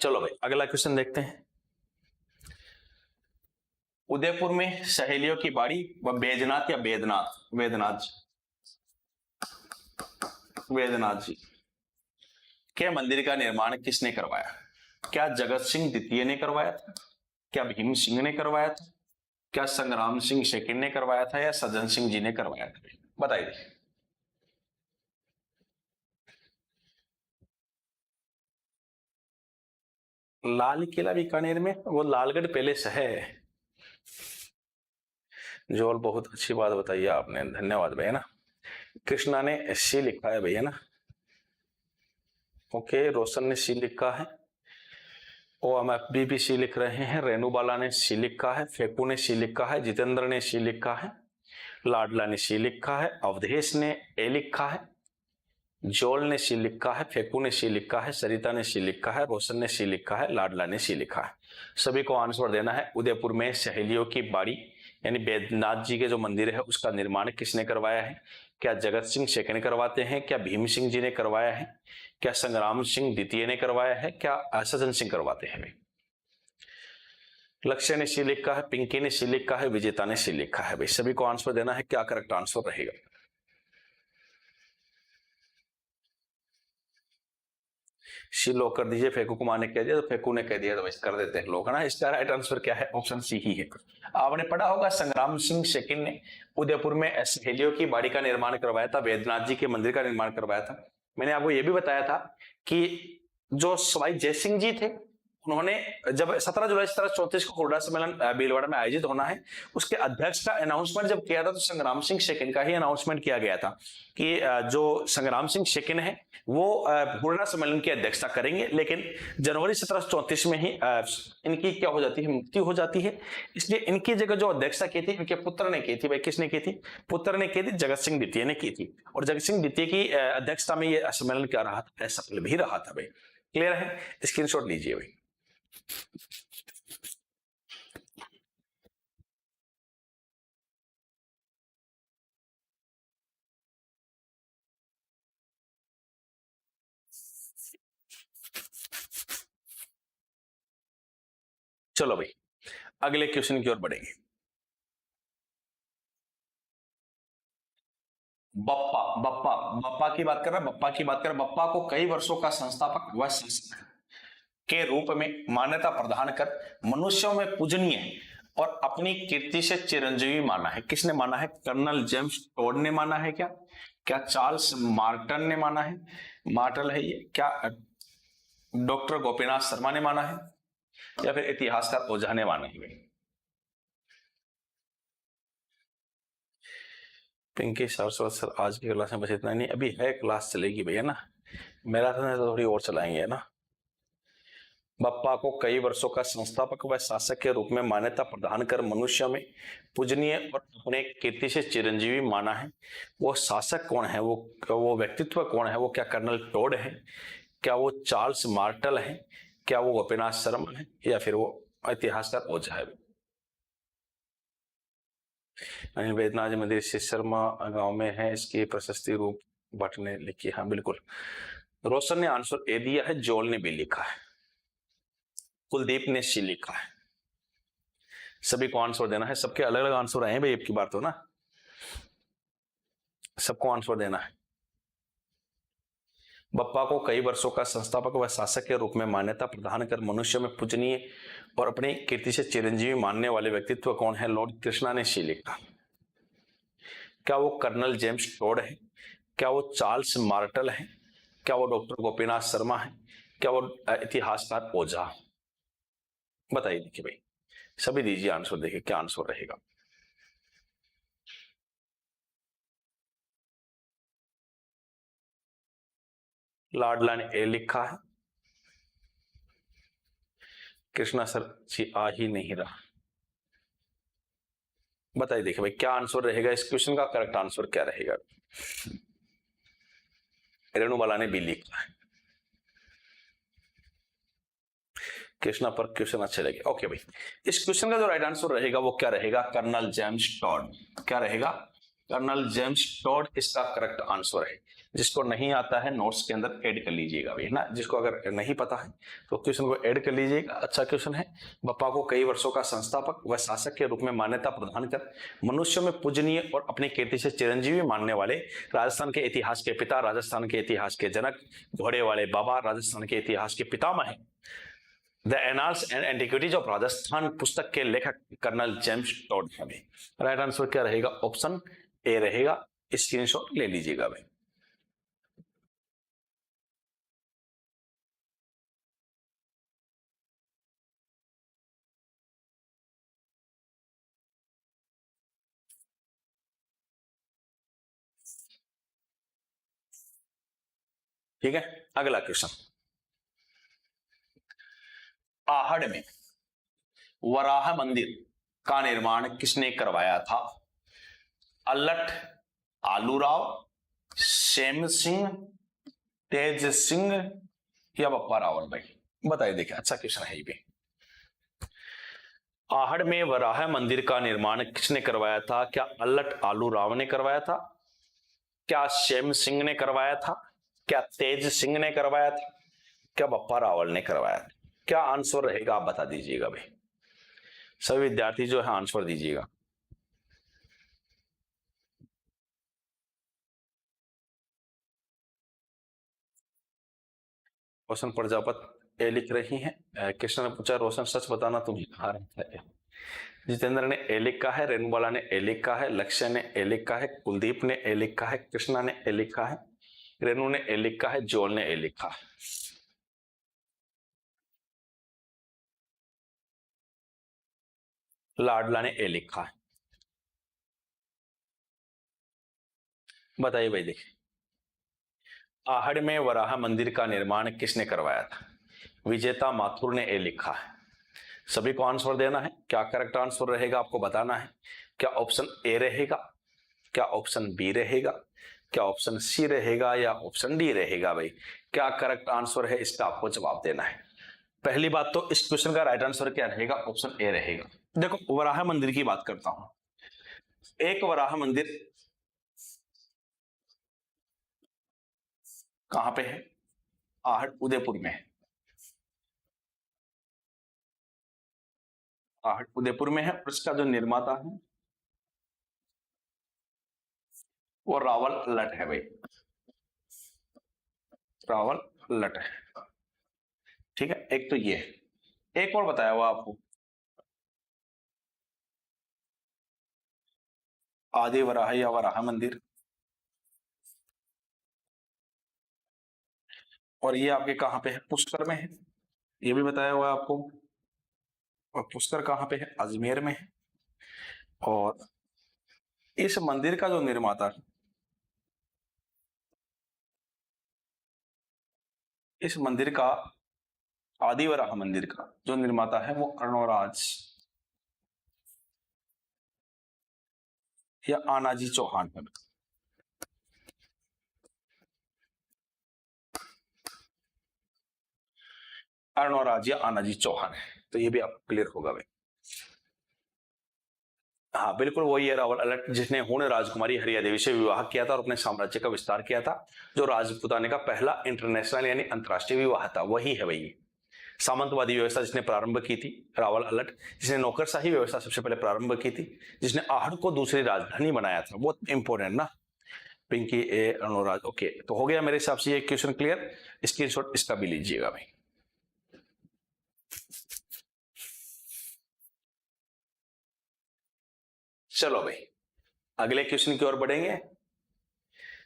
चलो भाई अगला क्वेश्चन देखते हैं। उदयपुर में सहेलियों की बाड़ी व बैजनाथ या वेदनाथ, वेदनाथ जी के मंदिर का निर्माण किसने करवाया? क्या जगत सिंह द्वितीय ने करवाया था, क्या भीम सिंह ने करवाया था, क्या संग्राम सिंह सेकंड ने करवाया था, या सज्जन सिंह जी ने करवाया था? बताइए। लाल किला बीकानेर में, वो लालगढ़ पैलेस है। जोल बहुत अच्छी बात बताई आपने, धन्यवाद भैया ना। कृष्णा ने सी लिखा है भैया ना, ओके। रोशन ने सी लिखा है, ओ हम एफबीबी सी लिख रहे हैं। रेणुबाला ने सी लिखा है, फेकू ने सी लिखा है, जितेंद्र ने सी लिखा है, लाडला ने सी लिखा है, अवधेश ने ए लिखा है, जोल ने सी लिखा है, फेकू ने सी लिखा है, सरिता ने सी लिखा है, रोशन ने सी लिखा है, लाडला ने सी लिखा है। सभी को आंसर देना है। उदयपुर में सहेलियों की बाड़ी यानी बैद्यनाथ जी के जो मंदिर है उसका निर्माण किसने करवाया है? क्या जगत सिंह सेकंड करवाते हैं, क्या भीम सिंह जी ने करवाया है, क्या संग्राम सिंह द्वितीय ने करवाया है, क्या सज्जन सिंह करवाते हैं? लक्ष्य ने सी लिखा है, पिंकी ने सी लिखा है, विजेता ने सी लिखा है। भाई सभी को आंसर देना है, क्या करेक्ट आंसर रहेगा? सी लॉक कर दीजिए। फेकू कुमार ने कह दिया तो फेकू ने कह दिया तो कर देते हैं लोग, है ना। इसका राइट आंसर क्या है? ऑप्शन सी ही है। आपने पढ़ा होगा संग्राम सिंह सेकंड ने उदयपुर में सहेलियों की बाड़ी का निर्माण करवाया था, बैद्यनाथ जी के मंदिर का निर्माण करवाया था। मैंने आपको यह भी बताया था कि जो सवाई जयसिंह जी थे उन्होंने जब 17 जुलाई 1734 को हुरडा सम्मेलन भीलवाड़ा में आयोजित होना है, उसके अध्यक्ष का अनाउंसमेंट जब किया था तो संग्राम सिंह सेकंड का ही अनाउंसमेंट किया गया था कि जो संग्राम सिंह सेकंड है वो हुरडा सम्मेलन की अध्यक्षता करेंगे। लेकिन जनवरी 1734 में ही इनकी क्या हो जाती है, मृत्यु हो जाती है। इसलिए इनकी जगह जो अध्यक्षता की थी इनके पुत्र ने की थी। भाई किसने की थी? पुत्र ने की थी, जगत सिंह द्वितीय ने की थी। और जगत सिंह द्वितीय की अध्यक्षता में यह सम्मेलन क्या रहा था? सफल भी रहा था। भाई क्लियर है? स्क्रीनशॉट लीजिए भाई। चलो भाई अगले क्वेश्चन की ओर बढ़ेंगे। बप्पा बप्पा बप्पा की बात कर रहा है, बप्पा की बात कर रहा है। बप्पा को कई वर्षों का संस्थापक व शासक के रूप में मान्यता प्रदान कर मनुष्यों में पूजनीय और अपनी कीर्ति से चिरंजीवी माना है। किसने माना है? कर्नल जेम्स टोड ने माना है क्या? क्या चार्ल्स मार्टन ने माना है? मार्टल है ये। क्या डॉक्टर गोपीनाथ शर्मा ने माना है, या फिर इतिहासकार ओझा ने माना है? पिंकी सारस्वत सर आज की क्लास में बस इतना नहीं, अभी है क्लास चलेगी भैया ना, मैराथन है तो थोड़ी और चलाएंगे ना। बप्पा को कई वर्षों का संस्थापक व शासक के रूप में मान्यता प्रदान कर मनुष्य में पूजनीय और अपने कीर्ति से चिरंजीवी माना है। वो शासक कौन है? वो व्यक्तित्व कौन है? वो क्या कर्नल टोड है, क्या वो चार्ल्स मार्टल है, क्या वो गोपीनाथ शर्मा है, या फिर वो इतिहासकार ओझा है? अनिल बैद्यनाथ मंदिर शर्मा गांव में है, इसकी प्रशस्ति रूप भट्ट ने लिखी। हाँ बिल्कुल, रोशन ने आंसर ए दिया है, जोल ने भी लिखा है, कुलदीप ने सी लिखा है। सभी को आंसर देना है, सबके अलग अलग आंसर आए हैं भाई, की बार तो ना सबको आंसर देना है। बप्पा को कई वर्षों का संस्थापक व शासक के रूप में मान्यता प्रदान कर मनुष्य में पूजनीय और अपनी कीर्ति से चिरंजीवी मानने वाले व्यक्तित्व कौन है? लॉर्ड कृष्णा ने सी लिखा। क्या वो कर्नल जेम्स टोड है, क्या वो चार्ल्स मार्टल है, क्या वो डॉक्टर गोपीनाथ शर्मा है, क्या वो इतिहासकार ओझा? बताइए। देखिए भाई सभी दीजिए आंसर, देखिए क्या आंसर रहेगा। लाडला ने ए लिखा है। कृष्णा सर जी आ ही नहीं रहा। बताइए देखिए भाई क्या आंसर रहेगा इस क्वेश्चन का, करेक्ट आंसर क्या रहेगा? रेणुबाला ने बी लिखा है। कृष्णा पर क्वेश्चन अच्छे लगे। ओके भाई, इस क्वेश्चन का जो राइट आंसर रहेगा वो क्या रहेगा? Colonel James Tod. क्या रहेगा? कर्नल जेम्स टॉड इसका करेक्ट आंसर है। जिसको नहीं आता है नोट्स के अंदर ऐड कर लीजिएगा भाई, ना। जिसको अगर नहीं पता है तो क्वेश्चन को ऐड कर लीजिएगा। अच्छा क्वेश्चन है। बप्पा को कई वर्षों का संस्थापक व शासक के रूप में मान्यता प्रदान कर मनुष्यों में पूजनीय और अपनी कीर्ति से चिरंजीवी मानने वाले राजस्थान के इतिहास के पिता, राजस्थान के इतिहास के जनक, घोड़े वाले बाबा, राजस्थान के इतिहास के पितामह है, the annals and antiquities of Rajasthan पुस्तक के लेखक कर्नल जेम्स टॉड है। राइट आंसर क्या रहेगा? ऑप्शन ए रहेगा। स्क्रीनशॉट ले लीजिएगा भाई। ठीक है, अगला क्वेश्चन। आहड़ में वराह मंदिर का निर्माण किसने करवाया था? अल्लट आलूराव, शेम सिंह, तेज सिंह या बप्पा रावल? भाई बताइए देखिए, अच्छा क्वेश्चन है ये भी। आहड़ में वराह मंदिर का निर्माण किसने करवाया था? क्या अल्लट आलूराव ने करवाया था? क्या शेम सिंह ने करवाया था? क्या तेज सिंह ने करवाया था? क्या बप्पा रावल ने करवाया था? क्या आंसर रहेगा आप बता दीजिएगा भाई। सभी विद्यार्थी जो है आंसर दीजिएगा। रोशन प्रजापति ए लिख रही हैं। कृष्ण ने पूछा रोशन सच बताना तुम्हें कहा रहता है? जितेंद्र ने ए लिखा है, रेणुबाला ने ए लिखा है, लक्ष्य ने ए लिखा है, कुलदीप ने ए लिखा है, कृष्णा ने ए लिखा है, रेणु ने ए लिखा है, जोल ने ए लिखा है। लाडला ने ए लिखा है। बताइए भाई देखिए, आहड़ में वराह मंदिर का निर्माण किसने करवाया था? विजेता माथुर ने ए लिखा है। सभी को आंसर देना है। क्या करेक्ट आंसर रहेगा आपको बताना है। क्या ऑप्शन ए रहेगा, क्या ऑप्शन बी रहेगा, क्या ऑप्शन सी रहेगा या ऑप्शन डी रहेगा? भाई क्या करेक्ट आंसर है इसका आपको जवाब देना है। पहली बात तो इस क्वेश्चन का राइट आंसर क्या रहेगा? ऑप्शन ए रहेगा। देखो वराह मंदिर की बात करता हूं। एक वराह मंदिर कहां पे है? आहड़ उदयपुर में है। आहड़ उदयपुर में है और इसका जो निर्माता है वो रावल अल्लट है भाई। रावल अल्लट है। ठीक है, एक तो ये है। एक और बताया हुआ आपको, आदि वराह या वराह मंदिर, और ये आपके कहां पे है? पुष्कर में है। ये भी बताया हुआ है आपको। और पुष्कर कहां पे है? अजमेर में है। और इस मंदिर का जो निर्माता है, इस मंदिर का, आदि वराह मंदिर का जो निर्माता है वो अर्णोराज या आनाजी चौहान है। अर्णोराज या आनाजी चौहान है। तो ये भी आपको क्लियर होगा भाई। हाँ बिल्कुल वही है रावल अल्लट, जिसने हुण राजकुमारी हरिया देवी से विवाह किया था और अपने साम्राज्य का विस्तार किया था। जो राजपुताने का पहला इंटरनेशनल यानी अंतरराष्ट्रीय विवाह था, वही है भाई। सामंतवादी व्यवस्था जिसने प्रारंभ की थी रावल अल्लट, जिसने नौकरशाही व्यवस्था सबसे पहले प्रारंभ की थी, जिसने आहड़ को दूसरी राजधानी बनाया था। बहुत इंपॉर्टेंट ना। पिंकी ए अनुराज। ओके, तो हो गया मेरे हिसाब से ये क्वेश्चन क्लियर। स्क्रीनशॉट इसका भी लीजिएगा भाई। चलो भाई अगले क्वेश्चन की ओर बढ़ेंगे।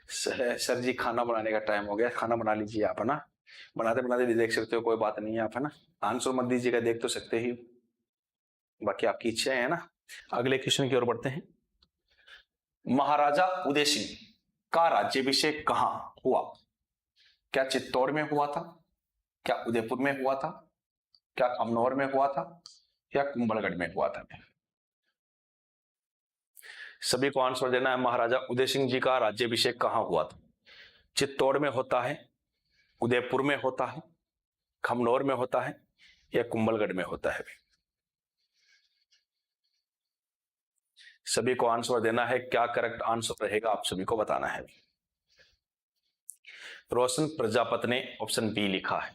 सर जी खाना बनाने का टाइम हो गया, खाना बना लीजिए आप, है ना। बनाते बनाते भी देख सकते हो, कोई बात नहीं है आप, है ना। आंसर मत दीजिएगा, देख तो सकते ही, बाकी आपकी इच्छा है ना। अगले क्वेश्चन की ओर बढ़ते हैं। महाराजा उदय सिंह का राज्याभिषेक कहां हुआ? क्या चित्तौड़ में हुआ था, क्या उदयपुर में हुआ था, क्या अमनौर में हुआ था, या कुंभलगढ़ में हुआ था? सभी को आंसर देना है। महाराजा उदय सिंह जी का राज्याभिषेक कहां हुआ था? चित्तौड़ में होता है, उदयपुर में होता है, खमनौर में होता है, या कुंभलगढ़ में होता है? सभी को आंसर देना है। क्या करेक्ट आंसर रहेगा आप सभी को बताना है। रोशन प्रजापति ने ऑप्शन बी लिखा है,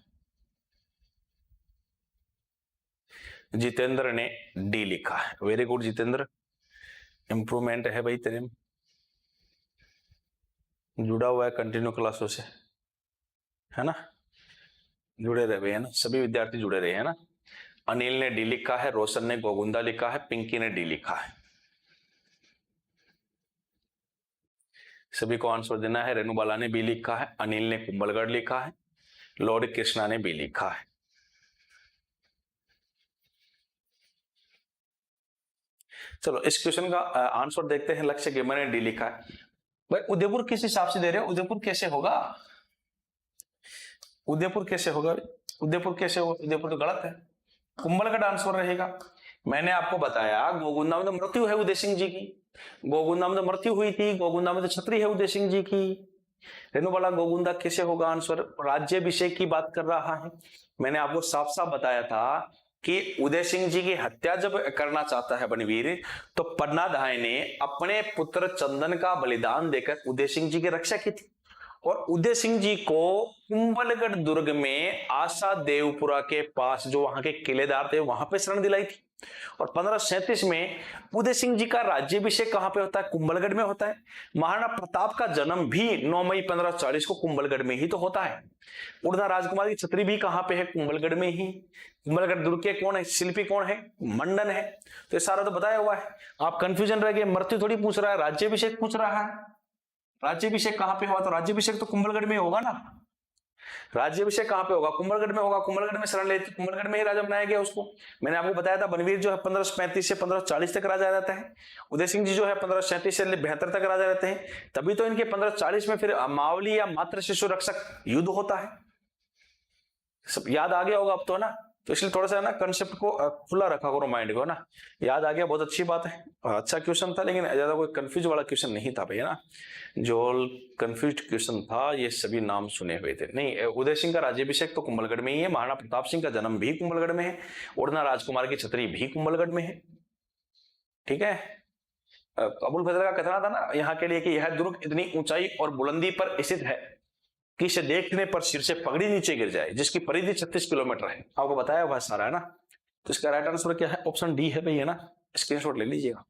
जितेंद्र ने डी लिखा है। वेरी गुड जितेंद्र, इंप्रूवमेंट है भाई तेरे में, जुड़ा हुआ है कंटिन्यू क्लासों से, है ना, जुड़े रहे हैं ना, सभी विद्यार्थी जुड़े रहे हैं ना। अनिल ने डी लिखा है, रोशन ने गोगुंदा लिखा है, पिंकी ने डी लिखा है। सभी को आंसर देना है। रेणुबाला ने बी लिखा है, अनिल ने कुंभलगढ़ लिखा है, लॉर्ड कृष्णा ने बी लिखा है। चलो इस क्वेश्चन का आंसर देखते हैं। लक्ष्य गेमर ने डी लिखा है। भाई उदयपुर किस हिसाब से दे रहे हो? उदयपुर कैसे होगा? उदयपुर कैसे होगा? उदयपुर कैसे होगा? उदयपुर तो गलत है, कुंभलगढ़ आंसर रहेगा। मैंने आपको बताया गोगुंदा में तो मृत्यु है उदय सिंह जी की, गोगुंदा में तो मृत्यु हुई थी, गोगुंदा में तो छतरी है उदय सिंह जी की। रेणुबाला गोगुंदा कैसे होगा आंसर? राज्याभिषेक की बात कर रहा है। मैंने आपको साफ साफ बताया था कि उदय सिंह जी की हत्या जब करना चाहता है बनवीर, तो पन्नाधाय ने अपने पुत्र चंदन का बलिदान देकर उदय सिंह जी की रक्षा की थी, और उदय सिंह जी को कुंभलगढ़ दुर्ग में आशा देवपुरा के पास जो वहां के किलेदार थे वहां पे शरण दिलाई थी। और 1537 में उदय सिंह जी का राज्याभिषेक कहां पे होता है? कुंभलगढ़ में होता है। महाराणा प्रताप का जन्म भी 9 मई 1540 को कुंभलगढ़ में ही तो होता है। उड़ना राजकुमार की छतरी भी कहां पे है? कुंभलगढ़ में ही। कुंभलगढ़ दुर्ग के कौन है शिल्पी? कौन है? मंडन है। तो ये सारा तो बताया हुआ है। आप कंफ्यूजन रह गए, मृत्यु थोड़ी पूछ रहा है, राज्याभिषेक पूछ रहा है। राज्याभिषेक कहां पे हुआ? तो राज्याभिषेक तो कुंभलगढ़ में होगा ना। राज्याभिषेक कहां पे होगा? कुंभलगढ़ में होगा। कुंभलगढ़ में शरण लेती, कुंभलगढ़ में ही राजा बनाया गया उसको। मैंने आपको बताया था बनवीर जो है 1535 से 1540 तक राजा रहता है, उदय सिंह जी जो है 1537 से 72 तक राजा रहते हैं। तभी तो इनके 1540 में फिर मावली या मातृ शिशु रक्षक युद्ध होता है। सब याद आ गया होगा अब तो, ना? तो इसलिए थोड़ा सा ना कंसेप्ट को खुला रखा करो, माइंड को, ना। याद आ गया, बहुत अच्छी बात है, अच्छा क्वेश्चन था, लेकिन ज्यादा कोई कंफ्यूज वाला क्वेश्चन नहीं था भैया, ना। जो कंफ्यूज क्वेश्चन था ये सभी नाम सुने हुए थे। नहीं, उदय सिंह का राज्याभिषेक तो कुंभलगढ़ में ही है, महाराणा प्रताप सिंह का जन्म भी कुंभलगढ़ में है, उड़ना राजकुमार की छतरी भी कुंभलगढ़ में है। ठीक है। अबुल फजल का कहना था ना यहाँ के लिए कि यह दुर्ग इतनी ऊंचाई और बुलंदी पर स्थित है कि इसे देखने पर सिर से पगड़ी नीचे गिर जाए, जिसकी परिधि 36 किलोमीटर है। आपको बताया हुआ सारा, है ना। तो इसका राइट आंसर क्या है? ऑप्शन डी है भैया, ना। स्क्रीनशॉट ले लीजिएगा।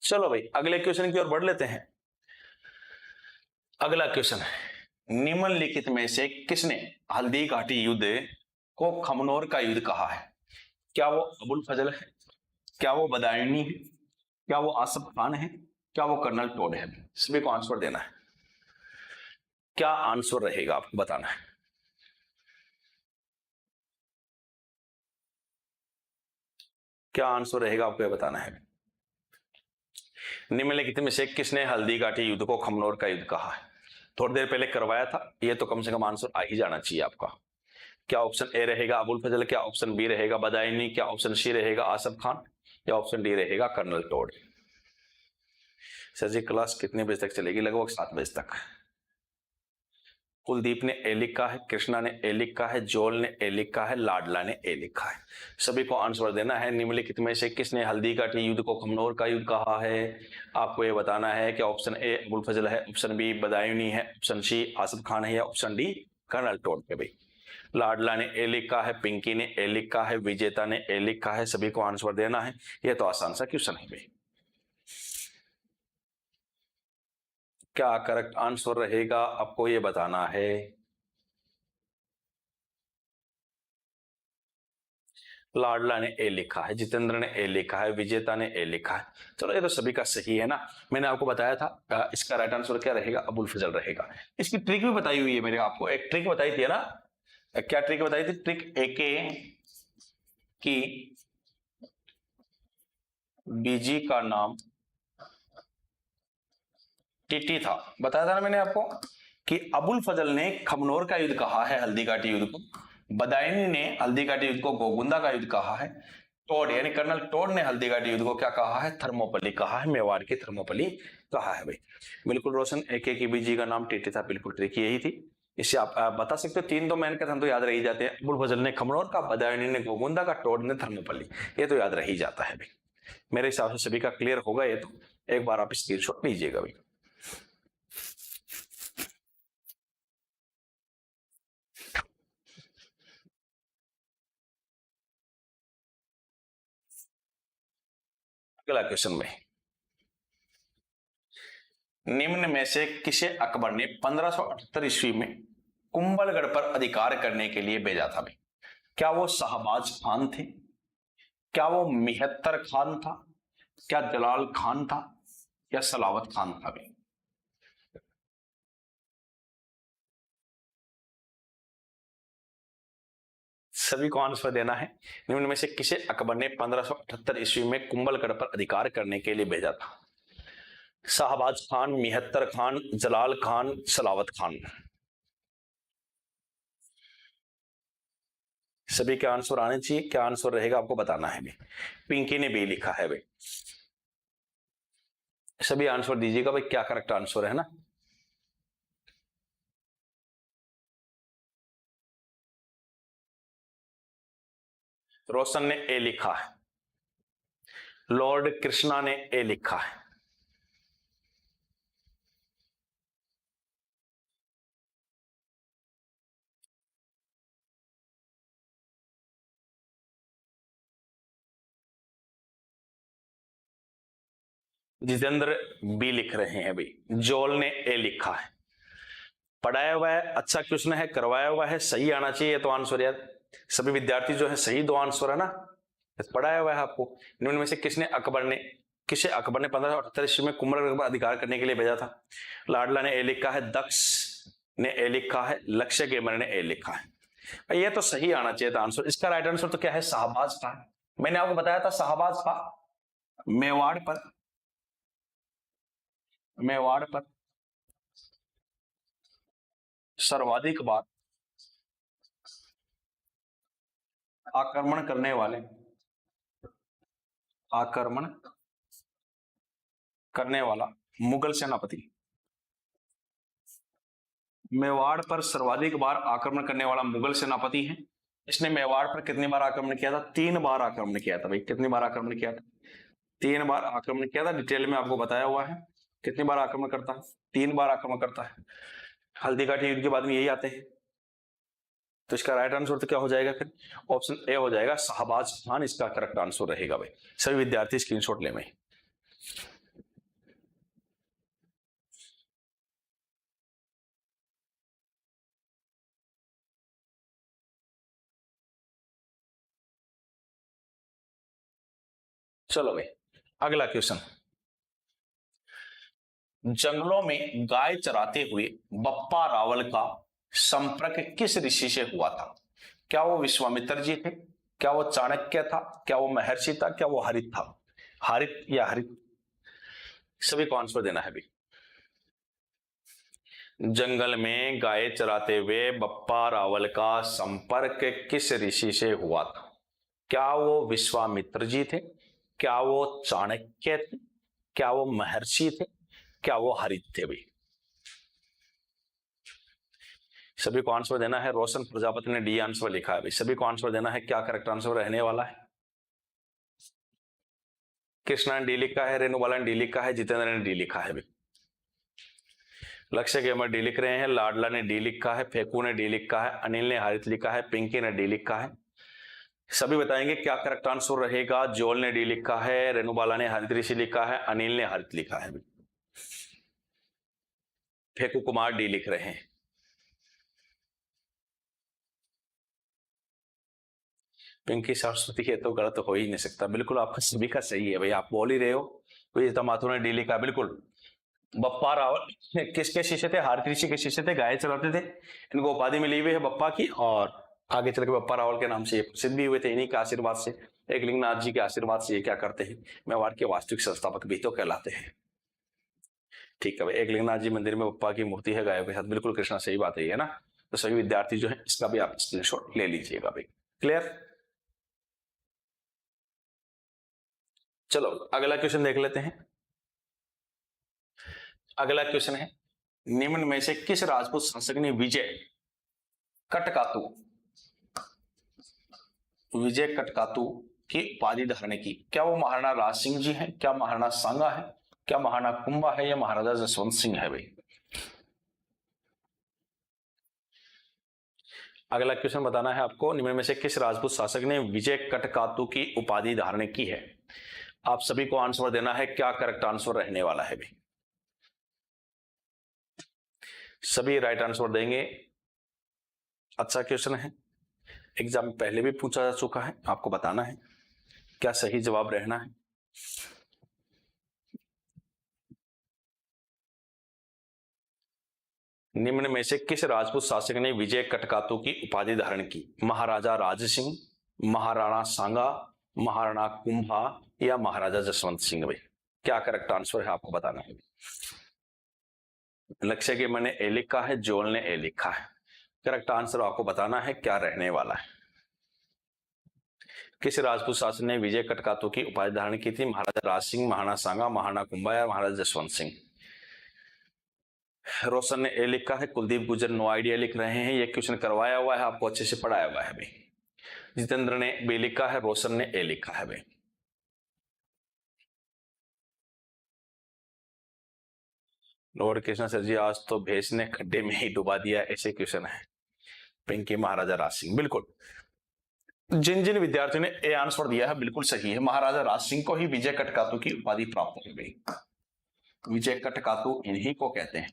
चलो भाई अगले क्वेश्चन की ओर बढ़ लेते हैं। अगला क्वेश्चन है, निम्नलिखित में से किसने हल्दी घाटी युद्ध को खमनोर का युद्ध कहा है? क्या वो अबुल फजल है, क्या वो बदायूनी है, क्या वो आसफ खान है, क्या वो कर्नल टोड है? सभी को आंसर देना है। क्या आंसर रहेगा आपको बताना है। क्या आंसर रहेगा आपको ये बताना है। निम्नलिखित में से किसने हल्दी घाटी युद्ध को खमनोर का युद्ध कहा है? थोड़ी देर पहले करवाया था, ये तो कम से कम आंसर आ ही जाना चाहिए आपका। क्या ऑप्शन ए रहेगा अबुल फजल, क्या ऑप्शन बी रहेगा बदायूनी, क्या ऑप्शन सी रहेगा आसफ खान, या ऑप्शन डी रहेगा कर्नल टोड? सर जी क्लास कितने बजे तक चलेगी? लगभग 7 बजे तक। कुलदीप ने ए लिखा है, कृष्णा ने ए लिखा है, जोल ने ए लिखा है, लाडला ने ए लिखा है। सभी को आंसर देना है। निम्नलिखित में से किसने हल्दी घाटी युद्ध को खमनोर का युद्ध कहा है? आपको ये बताना है कि ऑप्शन ए अबुल फजल है, ऑप्शन बी बदायूनी है, ऑप्शन सी आसिफ खान है, या ऑप्शन डी कर्नल टोड है। भाई लाडला ने ए लिखा है, पिंकी ने ए लिखा है, विजेता ने ए लिखा है। सभी को आंसर देना है। यह तो आसान सा क्वेश्चन है भाई। क्या करेक्ट आंसर रहेगा आपको ये बताना है। लाडला ने ए लिखा है, जितेंद्र ने ए लिखा है, विजेता ने ए लिखा है। चलो ये तो सभी का सही है ना। मैंने आपको बताया था इसका राइट आंसर क्या रहेगा, अबुल फजल रहेगा। इसकी ट्रिक भी बताई हुई है मैंने आपको, एक ट्रिक बताई थी ना। क्या ट्रिक बताई थी? ट्रिक एके की बीजी का नाम टीटी था। बताया था ना मैंने आपको कि अबुल फजल ने खमनोर का युद्ध कहा है हल्दी घाटी युद्ध को, बदायूं ने हल्दी घाटी युद्ध को गोगुंदा का युद्ध कहा है, टोड यानी कर्नल टोड ने हल्दी घाटी युद्ध को क्या कहा है, थर्मोपली कहा है, मेवाड़ की थर्मोपली कहा है। भाई बिल्कुल रोशन, एके की बीजी का नाम टीटी था, बिल्कुल ट्रिक यही थी। इससे आप बता सकते हो, 3 तो मैंने कहा तो याद रह ही जाते हैं। अबुल फजल ने खमनोर का, बदायूं ने गोगुंदा का, टोड ने थर्मोपली, ये तो याद रह ही जाता है भाई। मेरे हिसाब से सभी का क्लियर होगा ये तो। एक बार आप स्क्रीनशॉट लीजिएगा भाई। अगला क्वेश्चन में, निम्न में से किसे अकबर ने 1578 ईस्वी में कुंभलगढ़ पर अधिकार करने के लिए भेजा था भाई? क्या वो शाहबाज खान थे, क्या वो मिहत्तर खान था, क्या जलाल खान था, या सलावत खान था भाई? सभी को आंसर देना है। निम्न में से किसे अकबर ने 1578 ईस्वी में कुंभलगढ़ पर अधिकार करने के लिए भेजा था? शाहबाज खान, मिहत्तर खान, जलाल खान, सलावत खान। सभी के आंसर आने चाहिए। क्या आंसर रहेगा आपको बताना है भाई। पिंकी ने बी लिखा है भाई। सभी आंसर दीजिएगा भाई, क्या करेक्ट आंसर है ना। रोशन ने ए लिखा है, लॉर्ड कृष्णा ने ए लिखा है, जितेंद्र बी लिख रहे हैं भाई, जोल ने ए लिखा है। पढ़ाया हुआ है, अच्छा क्वेश्चन है, करवाया हुआ है, सही आना चाहिए तो आंसर यार। सभी विद्यार्थी जो है सही दो आंसर है ना। पढ़ाया हुआ है आपको। निम्न में से किसे अकबर ने 1578 ईस्वी में कुंभलगढ़ पर अधिकार करने के लिए भेजा था? लाडला ने ए लिखा है, दक्ष ने ए लिखा है, लक्ष्य गेमर ने ए लिखा है। ये तो सही आना चाहिए था आंसर। इसका राइट आंसर तो क्या है, शाहबाज था। मैंने आपको बताया था शाहबाज था। मेवाड़ पर सर्वाधिक बार आक्रमण करने वाला मुगल सेनापति। मेवाड़ पर सर्वाधिक बार आक्रमण करने वाला मुगल सेनापति है। इसने मेवाड़ पर कितनी बार आक्रमण किया था? 3 बार आक्रमण किया था भाई। कितनी बार आक्रमण किया था? 3 बार आक्रमण किया था। डिटेल में आपको बताया हुआ है कितनी बार आक्रमण करता है। 3 बार आक्रमण करता है। हल्दी घाटी युद्ध के बाद में यही आते हैं। तो इसका राइट आंसर तो क्या हो जाएगा फिर? ऑप्शन ए हो जाएगा, शाहबाज खान इसका करेक्ट आंसर रहेगा भाई। सभी विद्यार्थी स्क्रीनशॉट ले भाई। चलो भाई अगला क्वेश्चन, जंगलों में गाय चराते हुए बप्पा रावल का संपर्क किस ऋषि से हुआ था? क्या वो विश्वामित्र जी थे, क्या वो चाणक्य था, क्या वो महर्षि था, क्या वो हरित था? हरित या हरित, सभी को आंसर देना है भाई। जंगल में गाय चराते हुए बप्पा रावल का संपर्क किस ऋषि से हुआ था? क्या वो विश्वामित्र जी थे, क्या वो चाणक्य थे, क्या वो महर्षि थे, क्या वो हरित थे भाई? सभी को आंसर देना है। रोशन प्रजापति ने डी आंसर लिखा है भाई। सभी को आंसर देना है क्या करेक्ट आंसर रहने वाला है। कृष्णा ने डी लिखा है, रेणुबाला ने डी लिखा है, जितेंद्र ने डी लिखा है भाई। लक्ष्य गेमर डी लिख रहे हैं, लाडला ने डी लिखा है, फेकू ने डी लिखा है, अनिल ने हरित लिखा है, पिंकी ने डी लिखा है। सभी बताएंगे क्या करेक्ट आंसर रहेगा। जोल ने डी लिखा है, रेणुबाला ने हरित ऋषि लिखा है, अनिल ने हरित लिखा है, फेकू कुमार डी लिख रहे हैं। पिंकी सरस्वती है तो गलत हो ही नहीं सकता, बिल्कुल आपका सभी का सही है भाई, आप बोल ही रहे हो। विजेता माथुर ने डी लिखा, बिल्कुल। बप्पा रावल किसके शिष्य थे? हारती ऋषि के शिष्य थे, गाय चलाते थे, इनको उपाधि मिली हुई है बप्पा की, और आगे चल के बप्पा रावल के नाम से ये प्रसिद्ध भी हुए थे, इन्हीं के आशीर्वाद से, एकलिंगनाथ जी के आशीर्वाद से ये क्या करते हैं, मेवाड़ के वास्तविक संस्थापक भी तो कहलाते हैं। ठीक है भाई, एकलिंगनाथ जी मंदिर में बप्पा की मूर्ति है गायों के साथ, बिल्कुल कृष्णा, सही बात है ना। तो सभी विद्यार्थी जो है इसका भी आप स्क्रीनशॉट ले लीजिएगा भाई। क्लियर? चलो अगला क्वेश्चन देख लेते हैं। अगला क्वेश्चन है, निम्न में से किस राजपूत शासक ने विजय कटकातु की उपाधि धारण की? क्या वो महाराणा राज सिंह जी हैं, क्या महाराणा सांगा है, क्या महाराणा कुंभा है, या महाराजा जसवंत सिंह है भाई? अगला क्वेश्चन बताना है आपको, निम्न में से किस राजपूत शासक ने विजय कटकातु की उपाधि धारण की है? आप सभी को आंसर देना है, क्या करेक्ट आंसर रहने वाला है भाई? सभी राइट आंसर देंगे। अच्छा क्वेश्चन है, एग्जाम में पहले भी पूछा जा चुका है, आपको बताना है क्या सही जवाब रहना है। निम्न में से किस राजपूत शासक ने विजय कटकातु की उपाधि धारण की? महाराजा राज सिंह, महाराणा सांगा, महाराणा कुंभा, या महाराजा जसवंत सिंह भाई? क्या करेक्ट आंसर है आपको बताना है। लक्ष्य के मैंने ए लिखा है, जोल ने ए लिखा है, करेक्ट आंसर आपको बताना है क्या रहने वाला है। किस राजपूत शासक ने विजय कटकातु की उपाधि धारण की थी? महाराजा राज सिंह, महाराणा सांगा, महाराणा कुंभा, या महाराजा जसवंत सिंह? रोशन ने ए लिखा है, कुलदीप गुजर नो आइडिया लिख रहे हैं, ये क्वेश्चन करवाया हुआ है, आपको अच्छे से पढ़ाया हुआ है भाई। जितेंद्र ने बी लिखा है, रोशन ने ए लिखा है भाई। लॉर्ड कृष्णा सर जी, आज तो भैंस ने खड्डे में ही डुबा दिया, ऐसे क्वेश्चन है। पिंकी महाराजा राज सिंह, बिल्कुल। जिन जिन विद्यार्थियों ने ए आंसर दिया है बिल्कुल सही है, महाराजा राज सिंह को ही विजय कटकातु की उपाधि प्राप्त हो गई। विजय कटकातु इन्हीं को कहते हैं।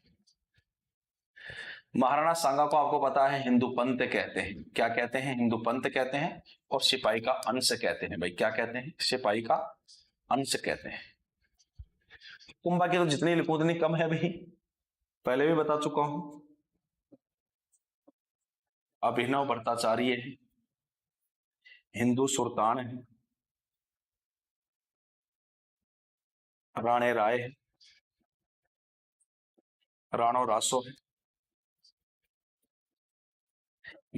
महाराणा सांगा को आपको पता है हिंदू पंत कहते हैं, क्या कहते हैं? हिंदू पंत कहते हैं, और सिपाही का अंश कहते हैं भाई। क्या कहते हैं? सिपाही का अंश कहते हैं। कुंभा की तो जितनी लिखो उतनी कम है भाई, पहले भी बता चुका हूं। अभिनव भट्टाचार्य है, हिंदू सुल्तान है, राणे राय है, राणो रासो है,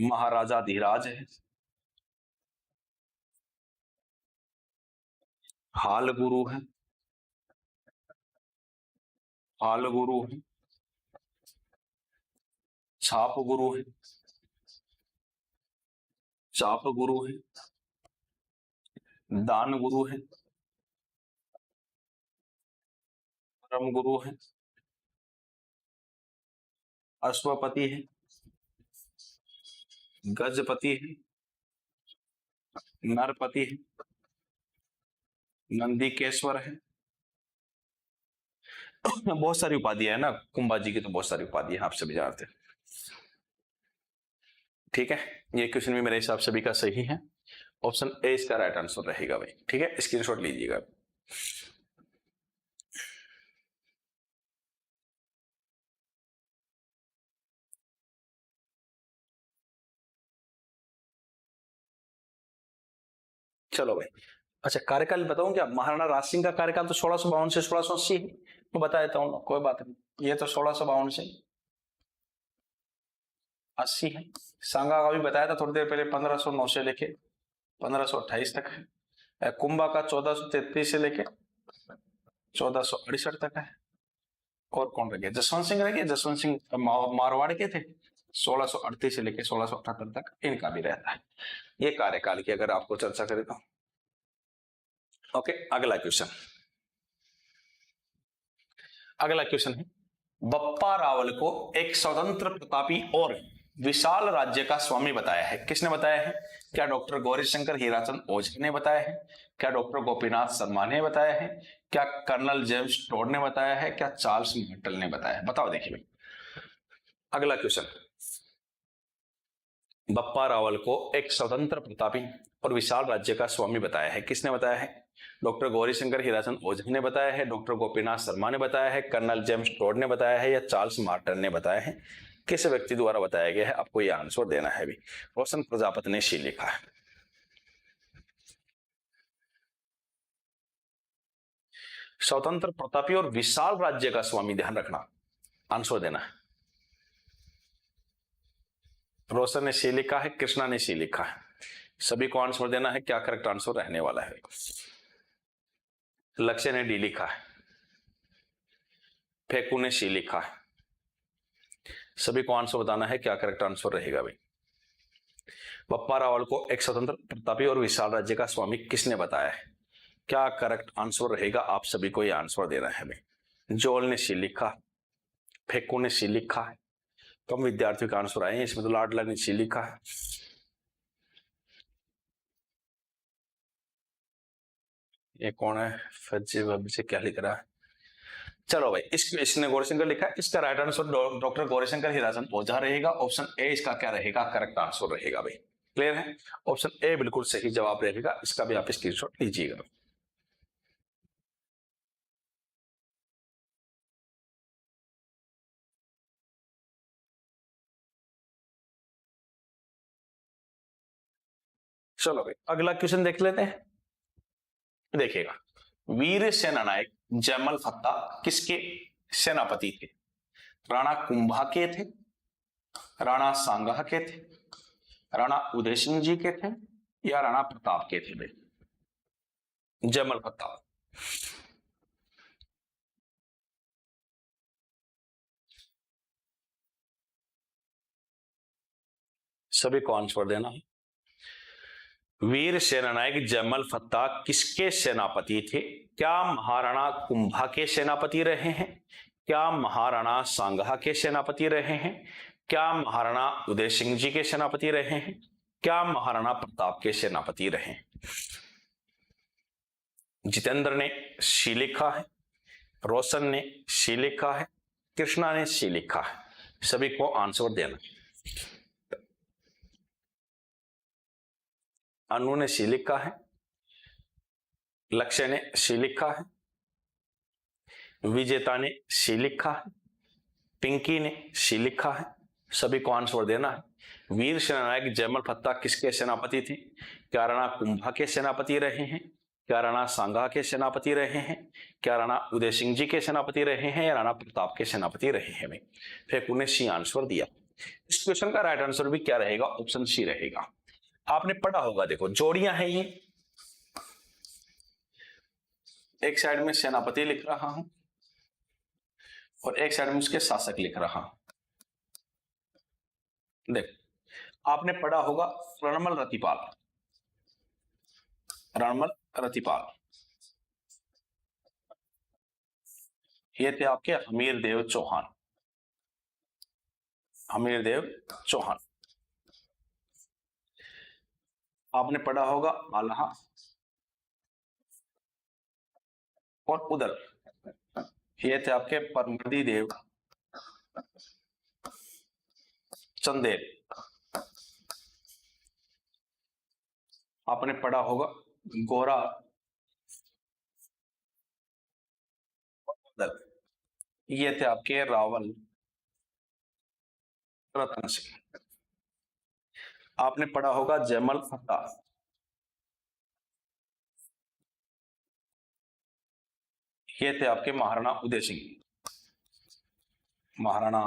महाराजा धीराज है, हाल गुरु है, हाल गुरु है, छाप गुरु है, चाप गुरु है, दान गुरु है, परम गुरु है, अश्वपति है, गजपति है, नरपति है, नंदीकेश्वर है। बहुत सारी उपाधियां है ना कुंभा जी की, तो बहुत सारी उपाधियां आप सभी जानते हैं। ठीक है, ये क्वेश्चन भी मेरे हिसाब से सभी का सही है, ऑप्शन ए इसका राइट आंसर रहेगा भाई। ठीक है, स्क्रीनशॉट लीजिएगा। चलो भाई, अच्छा कार्यकाल बताऊं क्या? महाराणा राज सिंह का कार्यकाल तो 1652 से 1680 मैं बता देता हूँ, कोई बात नहीं। ये तो 1652 से 80 है। सांगा का भी बताया था थोड़ी देर पहले, 1509 से लेके 1528 तक है। कुंभा का 1433 से लेके 1468 तक है। और कौन रह गया? जसवंत सिंह रह गया। जसवंत सिंह मारवाड़ के थे, 1638 से लेके 1678 तक इनका भी रहता है। ये कार्यकाल की अगर आपको चर्चा करें तो। ओके, अगला क्वेश्चन। अगला क्वेश्चन है, बप्पा रावल को एक स्वतंत्र, प्रतापी और विशाल राज्य का स्वामी बताया है, किसने बताया है? क्या डॉक्टर गौरीशंकर हीराचंद ओझा ने बताया है? क्या डॉक्टर गोपीनाथ शर्मा ने बताया है? क्या कर्नल जेम्स टोड ने बताया है? क्या चार्ल्स मार्टल ने बताया है? बताओ देखिए भाई। अगला क्वेश्चन, बप्पा रावल को एक स्वतंत्र, प्रतापी और विशाल राज्य का स्वामी बताया है। किसने बताया है? डॉक्टर गौरीशंकर हीराचंद ओझा ने बताया है, डॉक्टर गोपीनाथ शर्मा ने बताया है, कर्नल जेम्स टोड ने बताया है, या चार्ल्स मार्टन ने बताया है? किस व्यक्ति द्वारा बताया गया है? आपको यह आंसर देना है। भी रोशन प्रजापति ने शी लिखा है। स्वतंत्र, प्रतापी और विशाल राज्य का स्वामी, ध्यान रखना, आंसर देना है। रोशन ने सी लिखा है, कृष्णा ने सी लिखा है। सभी को आंसर देना है। क्या करेक्ट आंसर रहने वाला है? लक्ष्य ने डी लिखा है, फेकू ने सी लिखा है। सभी को आंसर बताना है क्या करेक्ट आंसर रहेगा भाई। बप्पा रावल को एक स्वतंत्र, प्रतापी और विशाल राज्य का स्वामी किसने बताया है? क्या करेक्ट आंसर रहेगा? आप सभी को यह आंसर देना है भाई। जोल ने सी लिखा, फेकू ने सी लिखा है। कम विद्यार्थियों का आंसर आए हैं इसमें, तो लाडला ने सी लिखा है। ये कौन है? फज्जे बाबू से क्या लिख रहा है? चलो भाई, इसने गौरीशंकर लिखा है। इसका right answer doctor Gaurishankar Hirachand Ojha रहेगा। ऑप्शन ए इसका क्या रहेगा? करेक्ट आंसर रहेगा भाई। क्लियर है? ऑप्शन ए बिल्कुल सही जवाब रहेगा। इसका भी आप स्क्रीनशॉट लीजिएगा। चलो भाई, अगला क्वेश्चन देख लेते हैं। देखिएगा, वीर सेनानायक जयमल फत्ता किसके सेनापति थे? राणा कुंभा के थे, राणा सांगा के थे, राणा उदय सिंह जी के थे, या राणा प्रताप के थे भाई? जयमल फत्ता। सभी को आंसर देना है। वीर सेनानायक जयमल फत्ता किसके सेनापति थे? क्या महाराणा कुंभा के सेनापति रहे हैं? क्या महाराणा सांगा के सेनापति रहे हैं? क्या महाराणा उदय सिंह जी के सेनापति रहे हैं? क्या महाराणा प्रताप के सेनापति रहे हैं? जितेंद्र ने सी लिखा है, रोशन ने सी लिखा है, कृष्णा ने सी लिखा है। सभी को आंसर देना। अनु ने सी लिखा है, लक्ष्य ने सी लिखा है, विजेता ने सी लिखा है, पिंकी ने सी लिखा है। सभी को आंसर देना है। वीर सेनानायक जयमल फत्ता किसके सेनापति थे? क्या राणा कुंभा के सेनापति रहे हैं? क्या राणा सांगा के सेनापति रहे हैं? क्या राणा उदय सिंह जी के सेनापति रहे हैं, या राणा प्रताप के सेनापति रहे हैं? फिर उन्हें सी आंसर दिया। इस क्वेश्चन का राइट आंसर भी क्या रहेगा? ऑप्शन सी रहेगा। आपने पढ़ा होगा, देखो जोड़ियां हैं ये, एक साइड में सेनापति लिख रहा हूं और एक साइड में उसके शासक लिख रहा हूं। देख, आपने पढ़ा होगा रणमल रतिपाल, रणमल रतिपाल, ये थे आपके हमीर देव चौहान, हमीर देव चौहान। आपने पढ़ा होगा आल्हा और उदल, ये थे आपके परमर्दी देव चंदेल। आपने पढ़ा होगा गोरा और उदल, ये थे आपके रावल रतन सिंह। आपने पढ़ा होगा जयमल फत्ता, ये थे आपके महाराणा उदय सिंह, महाराणा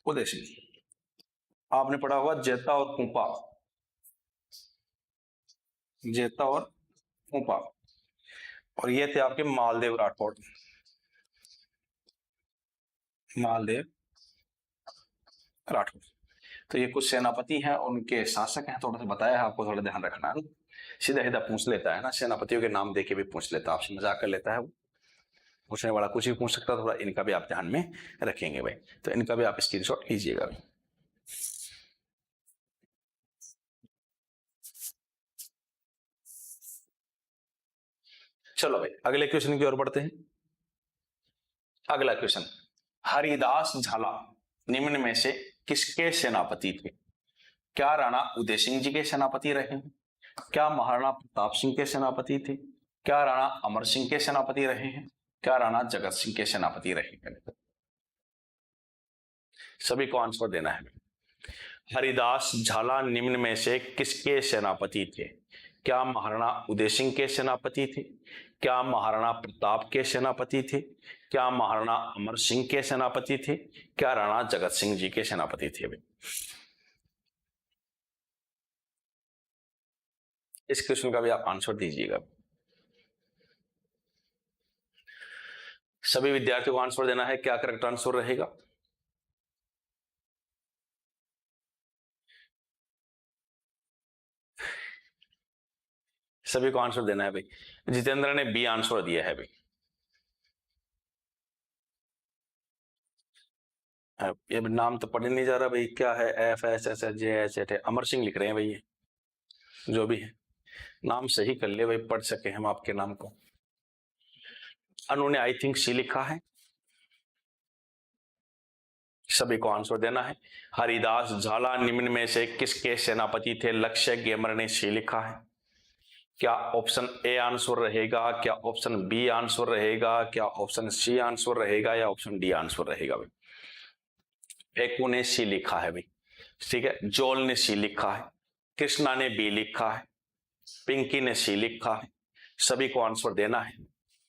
उदय सिंह। आपने पढ़ा होगा जेता और पुपा, जेता और पुपा, और ये थे आपके मालदेव राठौड़, मालदेव राठौड़। तो ये कुछ सेनापति हैं और उनके शासक हैं। थोड़ा सा बताया है आपको, थोड़ा ध्यान रखना है। सीधा सीधा पूछ लेता है ना, सेनापतियों के नाम देके भी पूछ लेता है, आपसे मजाक कर लेता है वो। पूछने वाला कुछ भी पूछ सकता है। थोड़ा इनका भी आप ध्यान में रखेंगे भाई, तो इनका भी आप स्क्रीनशॉट लीजिएगा। चलो भाई, अगले क्वेश्चन की ओर बढ़ते हैं। अगला क्वेश्चन, हरिदास झाला निम्न में से किसके सेनापति थे? क्या राणा उदय सिंह जी के सेनापति रहे हैं? क्या महाराणा प्रताप सिंह के सेनापति थे? क्या राणा अमर सिंह के सेनापति रहे हैं? क्या राणा जगत सिंह के सेनापति रहे हैं? सभी को आंसर देना है। हरिदास झाला निम्न में से किसके सेनापति थे? क्या महाराणा उदय सिंह के सेनापति थे? क्या महाराणा प्रताप के सेनापति थे? क्या महाराणा अमर सिंह के सेनापति थे? क्या राणा जगत सिंह जी के सेनापति थे? इस क्वेश्चन का भी आप आंसर दीजिएगा। सभी विद्यार्थियों को आंसर देना है। क्या करेक्ट आंसर रहेगा? सभी को आंसर देना है भाई। जितेंद्र ने बी आंसर दिया है भाई। ये नाम तो पढ़ने नहीं जा रहा भाई। क्या है? F S S J H eight है। अमर सिंह लिख रहे हैं भाई। जो भी है नाम सही कर ले भाई, पढ़ सके हम आपके नाम को। अनु ने आई थिंक सी लिखा है। सभी को आंसर देना है। हरिदास झाला निम्न में से किसके सेनापति थे? लक्ष्य गेमर ने सी लिखा है। क्या ऑप्शन ए आंसर रहेगा? क्या ऑप्शन बी आंसर रहेगा? क्या ऑप्शन सी आंसर रहेगा? या ऑप्शन डी आंसर रहेगा भाई? फेकू ने सी लिखा है भाई। ठीक है, जोल ने सी लिखा है, कृष्णा ने बी लिखा है, पिंकी ने सी लिखा है। सभी को आंसर देना है।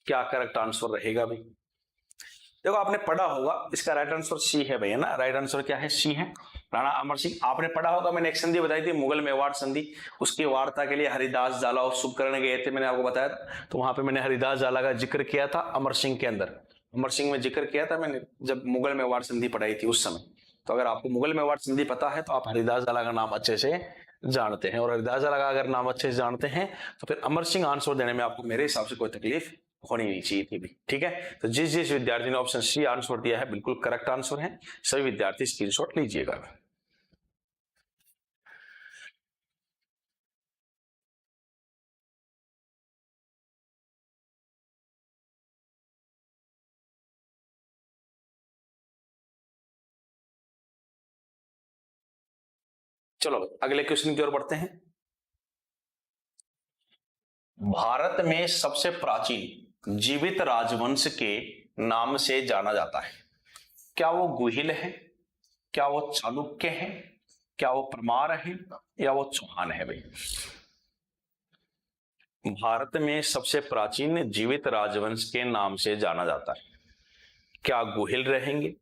क्या करेक्ट आंसर रहेगा भाई? देखो आपने पढ़ा होगा, इसका राइट आंसर सी है भैया ना। राइट आंसर क्या है? सी है। राणा अमर सिंह आपने पढ़ा होगा। मैंने एक संधि बताई थी, मुगल मेवाड़ संधि। उसकी वार्ता के लिए हरिदास झाला और शुभकर्ण गए थे, मैंने आपको बताया था। तो वहां पे मैंने हरिदास झाला का जिक्र किया था अमर सिंह के अंदर। अमर सिंह में जिक्र किया था मैंने जब मुगल मेवाड़ संधि पढ़ाई थी उस समय। तो अगर आपको मुगल मेवाड़ संधि पता है तो आप हरिदास झाला का नाम अच्छे से जानते हैं। और हरिदास झाला का अगर नाम अच्छे से जानते हैं तो फिर अमर सिंह आंसर देने में आपको मेरे हिसाब से कोई तकलीफ होनी नहीं चाहिए थी भी। ठीक है, तो जिस जिस विद्यार्थी ने ऑप्शन सी आंसर दिया है बिल्कुल करेक्ट आंसर है। सभी विद्यार्थी स्क्रीनशॉट लीजिएगा। चलो अगले क्वेश्चन की ओर बढ़ते हैं। भारत में सबसे प्राचीन जीवित राजवंश के नाम से जाना जाता है। क्या वो गुहिल है? क्या वो चालुक्य है? क्या वो परमार है? या वो चौहान है भाई? भारत में सबसे प्राचीन जीवित राजवंश के नाम से जाना जाता है। क्या गुहिल रहेंगे?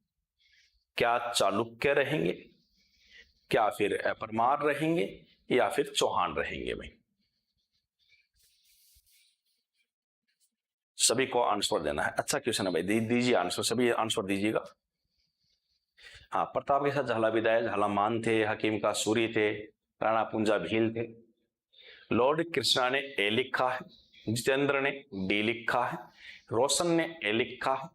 क्या चालुक्य रहेंगे? क्या फिर परमार रहेंगे? या फिर चौहान रहेंगे भाई? सभी को आंसर देना है। अच्छा क्वेश्चन है भाई, दीजिए आंसर। सभी आंसर दीजिएगा। हाँ, प्रताप के साथ झाला विदाय, झाला मान थे, हकीम का सूरी थे, राणा पुंजा भील थे। लॉर्ड कृष्णा ने ए लिखा है, जितेंद्र ने डी लिखा है, रोशन ने ए लिखा है।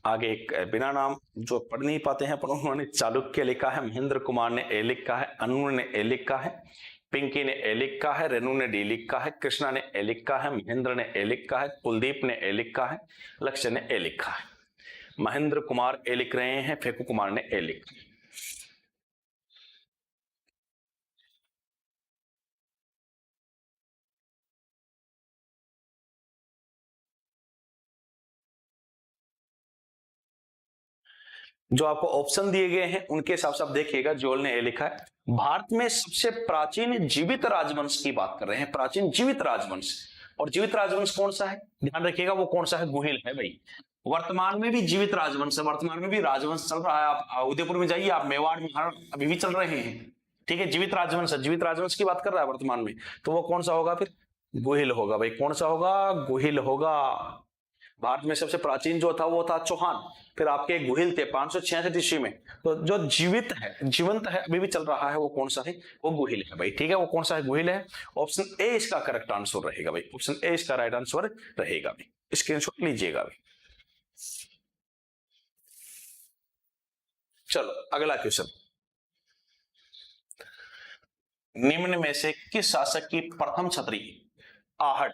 आगे एक बिना नाम जो पढ़ नहीं पाते हैं पर उन्होंने चालुक्य लिखा है, महेंद्र कुमार ने ए लिखा है, अनु ने ए लिखा है, पिंकी ने ए लिखा है, रेनू ने डी लिखा है, कृष्णा ने ए लिखा है, महेंद्र ने ए लिखा है, कुलदीप ने ए लिखा है, लक्ष्य ने ए लिखा है। महेंद्र कुमार ए लिख रहे हैं, फेकू कुमार ने ए लिखा है। जो आपको ऑप्शन दिए गए हैं उनके हिसाब से आप देखिएगा। जोल ने ए लिखा है। भारत में सबसे प्राचीन जीवित राजवंश की बात कर रहे हैं, प्राचीन जीवित राजवंश। और जीवित राजवंश कौन सा है? ध्यान रखिएगा वो कौन सा है? गुहिल है भाई। वर्तमान में भी जीवित राजवंश है, वर्तमान में भी राजवंश चल रहा है। आप उदयपुर में जाइए, आप मेवाड़ में अभी भी चल रहे हैं। ठीक है, जीवित राजवंश है, जीवित राजवंश की बात कर रहा है वर्तमान में। तो वो कौन सा होगा? फिर गुहिल होगा भाई। कौन सा होगा? गुहिल होगा। भारत में सबसे प्राचीन जो था वो था चौहान। फिर आपके गुहिल थे 566 ईस्वी में। तो जो जीवित है, जीवंत है, अभी भी चल रहा है, वो कौन सा है? वो गुहिल है भाई। ठीक है, वो कौन सा है? गुहिल है। ऑप्शन ए इसका करेक्ट आंसर रहेगा भाई। ऑप्शन ए इसका राइट आंसर रहेगा भाई। स्क्रीनशॉट लीजिएगा भाई। चलो अगला क्वेश्चन। निम्न में से किस शासक की प्रथम छतरी आहड़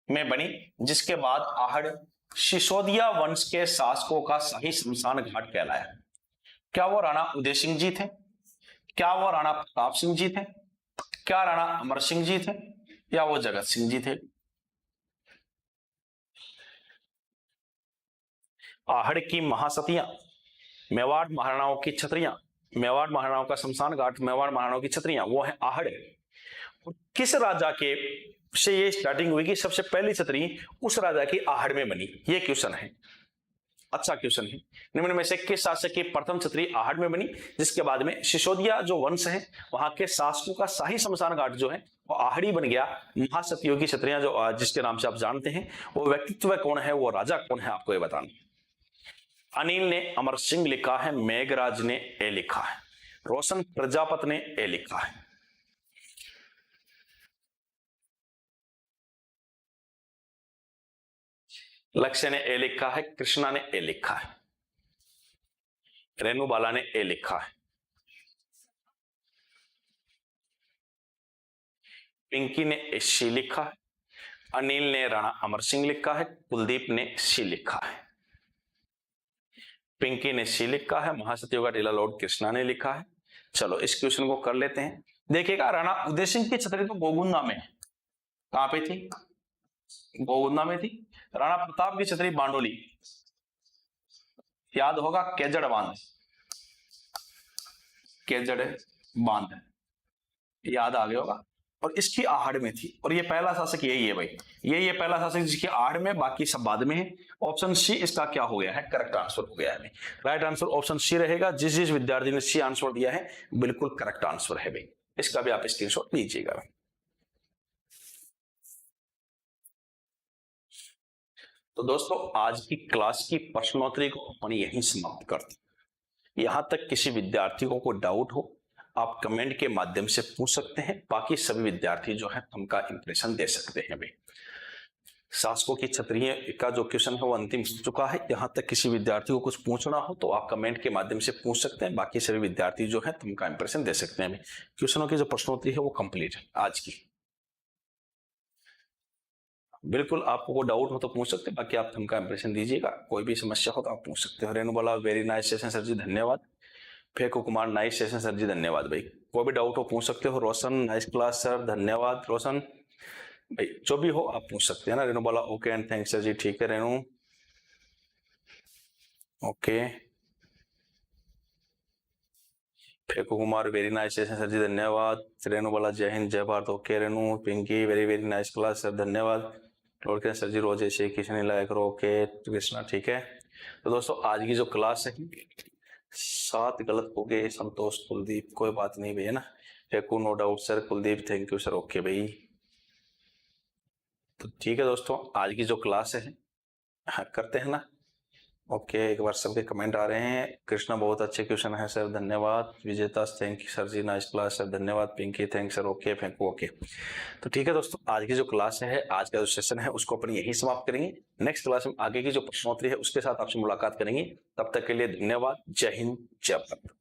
में बनी, जिसके बाद आहड़ सिसोदिया वंश के शासकों का शाही शमशान घाट कहलाया? क्या वो राणा उदय सिंह जी थे? क्या वो राणा प्रताप सिंह जी थे? क्या राणा अमर सिंह जी थे? या वो जगत सिंह जी थे? आहड़ की महासतियां, मेवाड़ महाराणाओं की छतरियां, मेवाड़ महाराणाओं का शमशान घाट, मेवाड़ महाराणाओं की छतरियां, वो है आहड़। किस राजा के से ये स्टार्टिंग हुई कि सबसे पहली छतरी उस राजा की आहड़ में बनी? ये क्वेश्चन है, अच्छा क्वेश्चन है। निम्न में से किस शासक की प्रथम छतरी आहड़ में बनी? जिसके बाद में सिसोदिया जो वंश है वहां के शासकों का शाही शमशान घाट जो है वो आहड़ी बन गया। महासतियों की छतरियां जो जिसके नाम से आप जानते हैं, वो व्यक्तित्व कौन है, वो राजा कौन है, आपको ये बताना। अनिल ने अमर सिंह लिखा है, मेघराज ने ए लिखा है, रोशन प्रजापत ने ए लिखा है। लक्ष्य ने ए लिखा है, कृष्णा ने ए लिखा है, रेणु बाला ने ए लिखा है, पिंकी ने सी लिखा है, अनिल ने राणा अमर सिंह लिखा है, कुलदीप ने सी लिखा है। पिंकी ने सी लिखा है, महासतियों का टीला लॉर्ड कृष्णा ने लिखा है। चलो इस क्वेश्चन को कर लेते हैं। देखिएगा, राणा उदय सिंह की छतरी तो गोगुंदा में है। कहां पे थी? गोगुंदा में थी। राणा प्रताप की छतरी बांडोली, याद होगा, केजड़ बांध, केजड़ बांध, याद आ गया होगा। और इसकी आहड़ में थी, और ये पहला शासक यही है भाई, ये पहला शासक जिसकी आहड़ में, बाकी सब बाद में है। ऑप्शन सी इसका क्या हो गया है, करेक्ट आंसर हो गया है। राइट आंसर ऑप्शन सी रहेगा। जिस जिस विद्यार्थी ने सी आंसर दिया है बिल्कुल करेक्ट आंसर है भाई, इसका भी आप स्क्रीनशॉट लीजिएगा भाई। तो दोस्तों, आज की क्लास की प्रश्नोत्तरी को अपन यहीं समाप्त करते हैं। यहां तक किसी विद्यार्थी को कोई डाउट हो, आप कमेंट के माध्यम से पूछ सकते हैं। बाकी सभी विद्यार्थी जो है उनका इंप्रेशन दे सकते हैं भाई। शासकों की छतरियों का जो क्वेश्चन है वो अंतिम हो चुका है। यहां तक किसी विद्यार्थी को कुछ पूछना हो तो आप कमेंट के माध्यम से पूछ सकते हैं। बाकी सभी विद्यार्थी जो है उनका इंप्रेशन दे सकते हैं। क्वेश्चनों की जो प्रश्नोत्तरी है वो कंप्लीट है आज की। बिल्कुल, आपको कोई डाउट हो तो पूछ सकते हैं, बाकी आप उनका इंप्रेशन दीजिएगा। कोई भी समस्या हो तो आप पूछ सकते हो। रेणु बाला, very nice session sir ji, धन्यवाद। फेकू Kumar, nice session sir ji, धन्यवाद भाई। कोई भी डाउट हो पूछ सकते हो। रोशन, नाइस क्लास सर, धन्यवाद रोशन भाई। जो भी हो आप पूछ सकते हैं ना। Renu Bala, okay and thanks sir ji, ठीक है Renu, okay. Pheku Kumar, very nice session sir ji, धन्यवाद। रेणु बाला, जय हिंद जय Bharat, okay Renu. Pinki, very very nice class sir, धन्यवाद। लॉर्ड के सर जी, रोज ऐसे किसी ने लाया करो, ओके कृष्णा, ठीक है। तो दोस्तों, आज की जो क्लास है 7 गलत हो गए। संतोष, कुलदीप, कोई बात नहीं भैया ना। Feku, no doubt sir, Kuldeep thank you sir, okay भाई। तो ठीक है दोस्तों, आज की जो क्लास है करते हैं ना। ओके, एक बार सबके कमेंट आ रहे हैं। कृष्णा, बहुत अच्छे क्वेश्चन है सर, धन्यवाद। Vijeta, thank you sir ji, nice class sir, धन्यवाद। Pinki, thank sir, okay Phenku, okay. तो ठीक है दोस्तों, आज की जो क्लास है, आज का जो सेशन है उसको अपन यही समाप्त करेंगे। नेक्स्ट क्लास में आगे की जो प्रश्नोत्तरी है उसके साथ आपसे मुलाकात करेंगे। तब तक के लिए धन्यवाद। जय हिंद जय भारत।